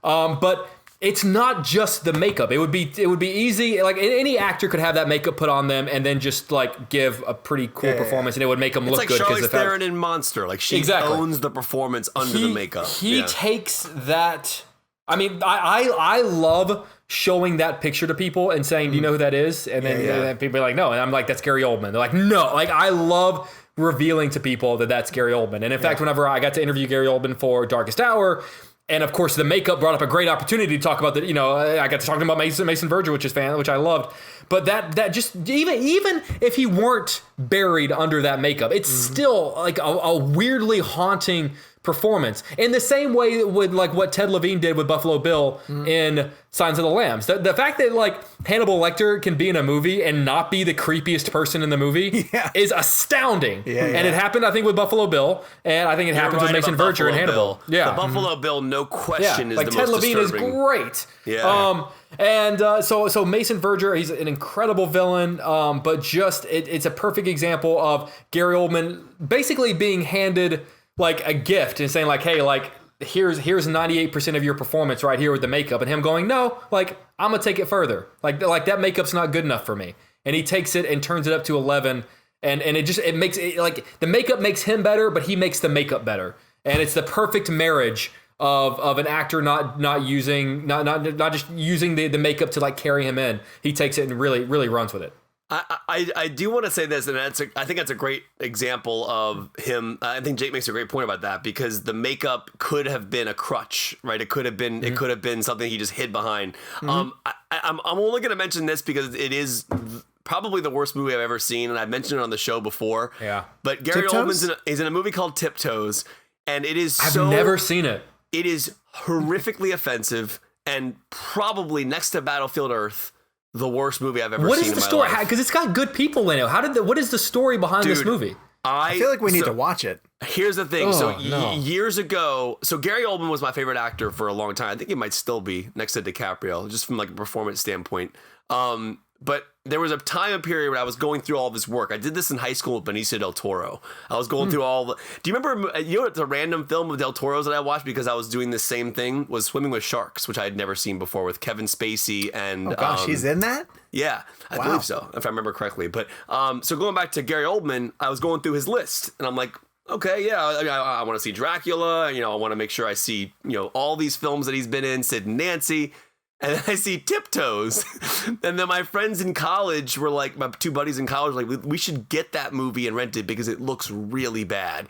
But it's not just the makeup. It would be easy. Like any actor could have that makeup put on them and then just like give a pretty cool performance, and it would make them look good. It's like Charlize Theron in Monster. Like she owns the performance under the makeup. He takes that. I mean, I love showing that picture to people and saying, "Do you know who that is?" And then people are like, "No," and I'm like, "That's Gary Oldman." They're like, "No." Like I love revealing to people that that's Gary Oldman. And in fact, whenever I got to interview Gary Oldman for Darkest Hour. And of course, the makeup brought up a great opportunity to talk about that. I got to talk about Mason Verger, which I loved. But that just even if he weren't buried under that makeup, it's still like a weirdly haunting performance in the same way with like what Ted Levine did with Buffalo Bill in Signs of the Lambs. The fact that like Hannibal Lecter can be in a movie and not be the creepiest person in the movie is astounding. And it happened, I think, with Buffalo Bill, and I think it happens with Mason Verger and Hannibal. The Buffalo Bill, no question, is like the Ted most Levine disturbing. is great. So Mason Verger, he's an incredible villain, but just it's a perfect example of Gary Oldman basically being handed like a gift and saying like, hey, like here's 98% of your performance right here with the makeup, and him going, no, like I'm gonna take it further. Like that makeup's not good enough for me, and he takes it and turns it up to 11, and it makes it like the makeup makes him better, but he makes the makeup better, and it's the perfect marriage of an actor not just using the makeup to like carry him in. He takes it and really runs with it. I do want to say this, and I think that's a great example of him. I think Jake makes a great point about that, because the makeup could have been a crutch, right? It could have been something he just hid behind. I'm only going to mention this because it is probably the worst movie I've ever seen, and I've mentioned it on the show before. Yeah. But Gary Oldman's is in a movie called Tiptoes, and it is I've never seen it. It is horrifically offensive, and probably next to Battlefield Earth, the worst movie I've ever seen. What is in the my story? life. Because it's got good people in it. What is the story behind this movie? I feel like we need to watch it. Here's the thing. Years ago, Gary Oldman was my favorite actor for a long time. I think he might still be next to DiCaprio, just from like a performance standpoint. But there was a time period where I was going through all of his work. I did this in high school with Benicio del Toro. I was going through all the... Do you remember... it's a random film of Del Toro's that I watched because I was doing the same thing, was Swimming with Sharks, which I had never seen before, with Kevin Spacey and... Oh gosh, he's in that? Yeah, I believe so, if I remember correctly. But so going back to Gary Oldman, I was going through his list, and I'm like, okay, yeah, I want to see Dracula. I want to make sure I see, all these films that he's been in, Sid and Nancy. And then I see Tiptoes. And then my friends in college were like, my two buddies in college were like, we should get that movie and rent it because it looks really bad.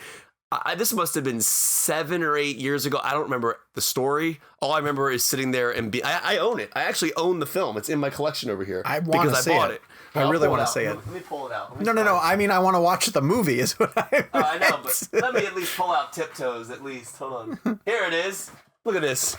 This must have been 7 or 8 years ago. I don't remember the story. All I remember is sitting there and I own it. I actually own the film. It's in my collection over here. I want to see it. I really want to see it. Let me pull it out. No. I mean, I want to watch the movie is what I meant. I know, but let me at least pull out Tiptoes at least. Hold on. Here it is. Look at this.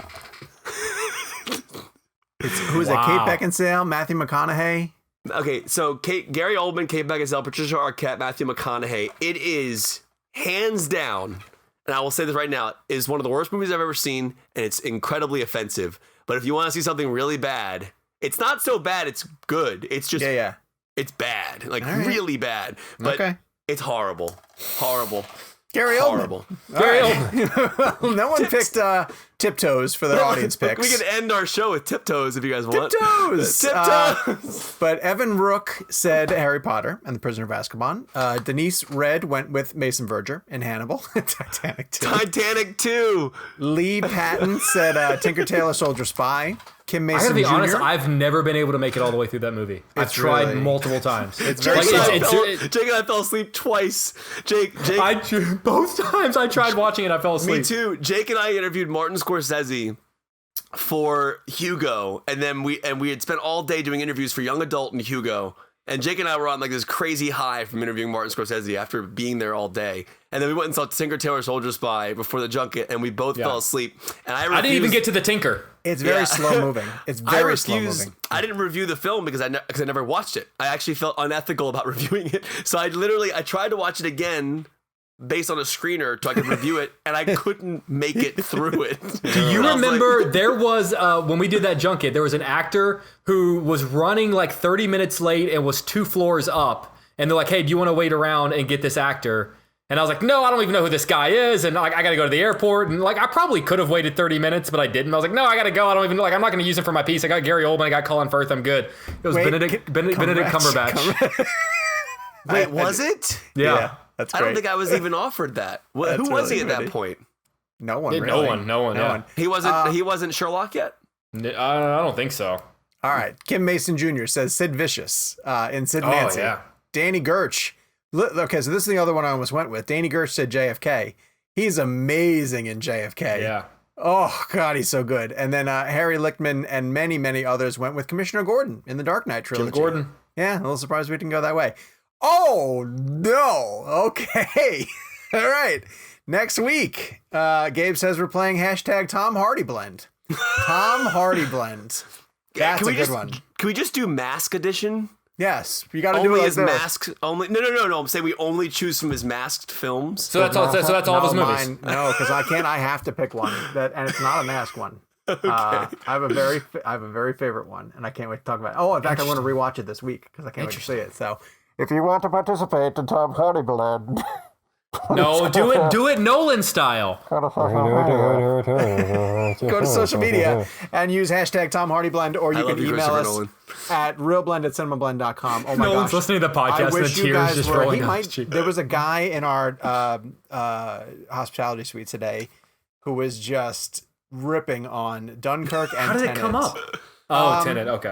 Who is it? Kate Beckinsale, Matthew McConaughey. Okay, so Gary Oldman, Kate Beckinsale, Patricia Arquette, Matthew McConaughey. It is hands down, and I will say this right now, is one of the worst movies I've ever seen, and it's incredibly offensive. But if you want to see something really bad, it's not so bad. It's good. It's just it's bad, like really bad. But it's horrible. Gary Oldman. Gary Oldman. Well, no one picked Tiptoes for their audience picks. We could end our show with Tiptoes if you guys want. Tiptoes! But Evan Rook said Harry Potter and the Prisoner of Azkaban. Denise Red went with Mason Verger in Hannibal. Titanic 2. Lee Patton said Tinker Tailor Soldier Spy. Kim Mason I gotta be Jr. honest, I've never been able to make it all the way through that movie. I've tried multiple times. Jake and I fell asleep twice. Jake, both times I tried watching it, I fell asleep. Me too. Jake and I interviewed Martin Scorsese for Hugo, and then we had spent all day doing interviews for Young Adult and Hugo. And Jake and I were on like this crazy high from interviewing Martin Scorsese after being there all day. And then we went and saw Tinker Tailor Soldier Spy before the junket, and we both fell asleep. And I didn't even get to the Tinker. It's very slow moving. It's very slow moving. I didn't review the film because I never watched it. I actually felt unethical about reviewing it. So I tried to watch it again based on a screener so I could review it, and I couldn't make it through it. Do you remember there was, when we did that junket, there was an actor who was running like 30 minutes late and was 2 floors up. And they're like, hey, do you want to wait around and get this actor? And I was like, no, I don't even know who this guy is. And like, I got to go to the airport. And like, I probably could have waited 30 minutes, but I didn't. I was like, no, I got to go. I'm not going to use him for my piece. I got Gary Oldman. I got Colin Firth. I'm good. It was Benedict Cumberbatch. Wait, was it? Yeah. That's great. I don't think I was even offered that. Who was he at that point? No one. Really. No one. He wasn't Sherlock yet? I don't think so. All right. Kim Mason Jr. says Sid Vicious in Sid and Nancy. Yeah. Danny Gertsch. Okay, so this is the other one I almost went with. Danny Gertsch said JFK. He's amazing in JFK. Yeah. Oh, God, he's so good. And then Harry Lichtman and many, many others went with Commissioner Gordon in the Dark Knight trilogy. Jim Gordon. Yeah, a little surprised we didn't go that way. Oh, no. Okay. All right. Next week, Gabe says we're playing hashtag Tom Hardy Blend. Tom Hardy Blend. That's a good one. Can we just do Mask Edition? Yes, you got to do it only like his this. masked. Only no. I'm saying we only choose from his masked films. So that's all. So that's all of his movies. No, because I can't. I have to pick one and it's not a masked one. Okay. I have a very favorite one, and I can't wait to talk about it. Oh, in fact, I want to rewatch it this week because I can't wait to see it. So, if you want to participate in Tom Hardy Blend, no, do it Nolan style. Go to social media and use hashtag Tom Hardy Blend, or you can email us at ReelBlend@cinemablend.com. Oh my Nolan's gosh. listening to the podcast and the tears just rolling down his cheek. There was a guy in our hospitality suite today who was just ripping on Dunkirk and How did Tenet. it come up? Oh, Tenet. Okay.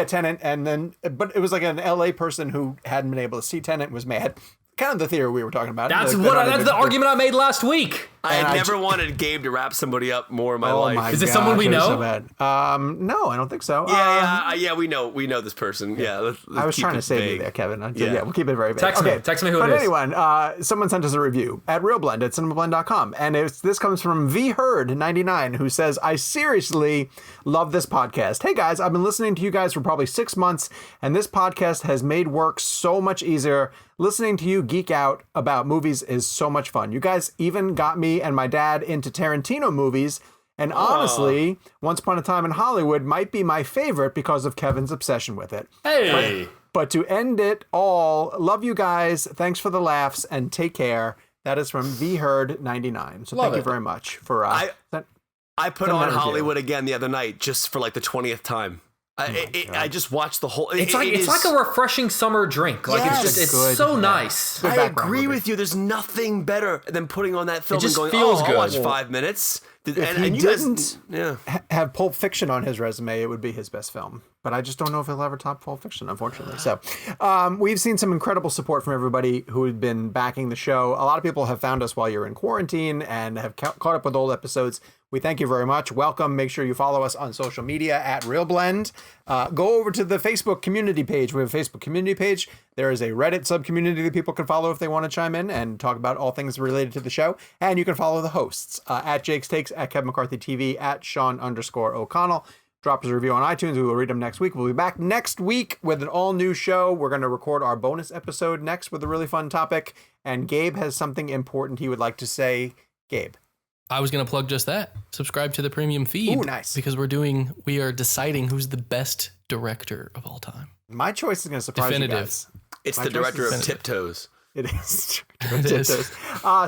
Tenet, and then but it was like an LA person who hadn't been able to see Tenet, was mad. Kind of the theory we were talking about. That's the argument I made last week. I never wanted Gabe to wrap somebody up more in my life. Is it someone we know? So bad. No, I don't think so. Yeah, we know this person. Yeah, let's I was keep trying to it save vague. you there, Kevin. Yeah, we'll keep it very vague. Text me who it is. But anyway, someone sent us a review at ReelBlend@cinemablend.com, and this comes from VHeard99, who says, I seriously love this podcast. Hey guys, I've been listening to you guys for probably 6 months, and this podcast has made work so much easier. Listening to you geek out about movies is so much fun. You guys even got me and my dad into Tarantino movies, and honestly, Once Upon a Time in Hollywood might be my favorite because of Kevin's obsession with it. Hey! But to end it all, love you guys. Thanks for the laughs and take care. That is from VHeard99. So thank you very much for I put on Hollywood again the other night just for like the 20th time. I just watched the whole. It's like a refreshing summer drink. Like it's so nice. I agree with you. There's nothing better than putting on that film and going, feels good. I'll watch 5 minutes. If he didn't have Pulp Fiction on his resume, it would be his best film. But I just don't know if he'll ever top Pulp Fiction, unfortunately. So we've seen some incredible support from everybody who had been backing the show. A lot of people have found us while you're in quarantine and have caught up with old episodes. We thank you very much. Welcome. Make sure you follow us on social media at ReelBlend. Go over to the Facebook community page. We have a Facebook community page. There is a Reddit sub-community that people can follow if they want to chime in and talk about all things related to the show. And you can follow the hosts at Jake's Takes, at Kevin McCarthy TV, at Sean_O'Connell. Drop us a review on iTunes. We will read them next week. We'll be back next week with an all-new show. We're going to record our bonus episode next with a really fun topic. And Gabe has something important he would like to say. Gabe. I was going to plug just that. Subscribe to the premium feed. Ooh, nice. Because we are deciding who's the best director of all time. My choice is going to surprise you guys. It's the director of Tiptoes. It is. Tiptoes.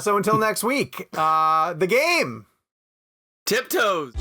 So until next week, the game. Tiptoes.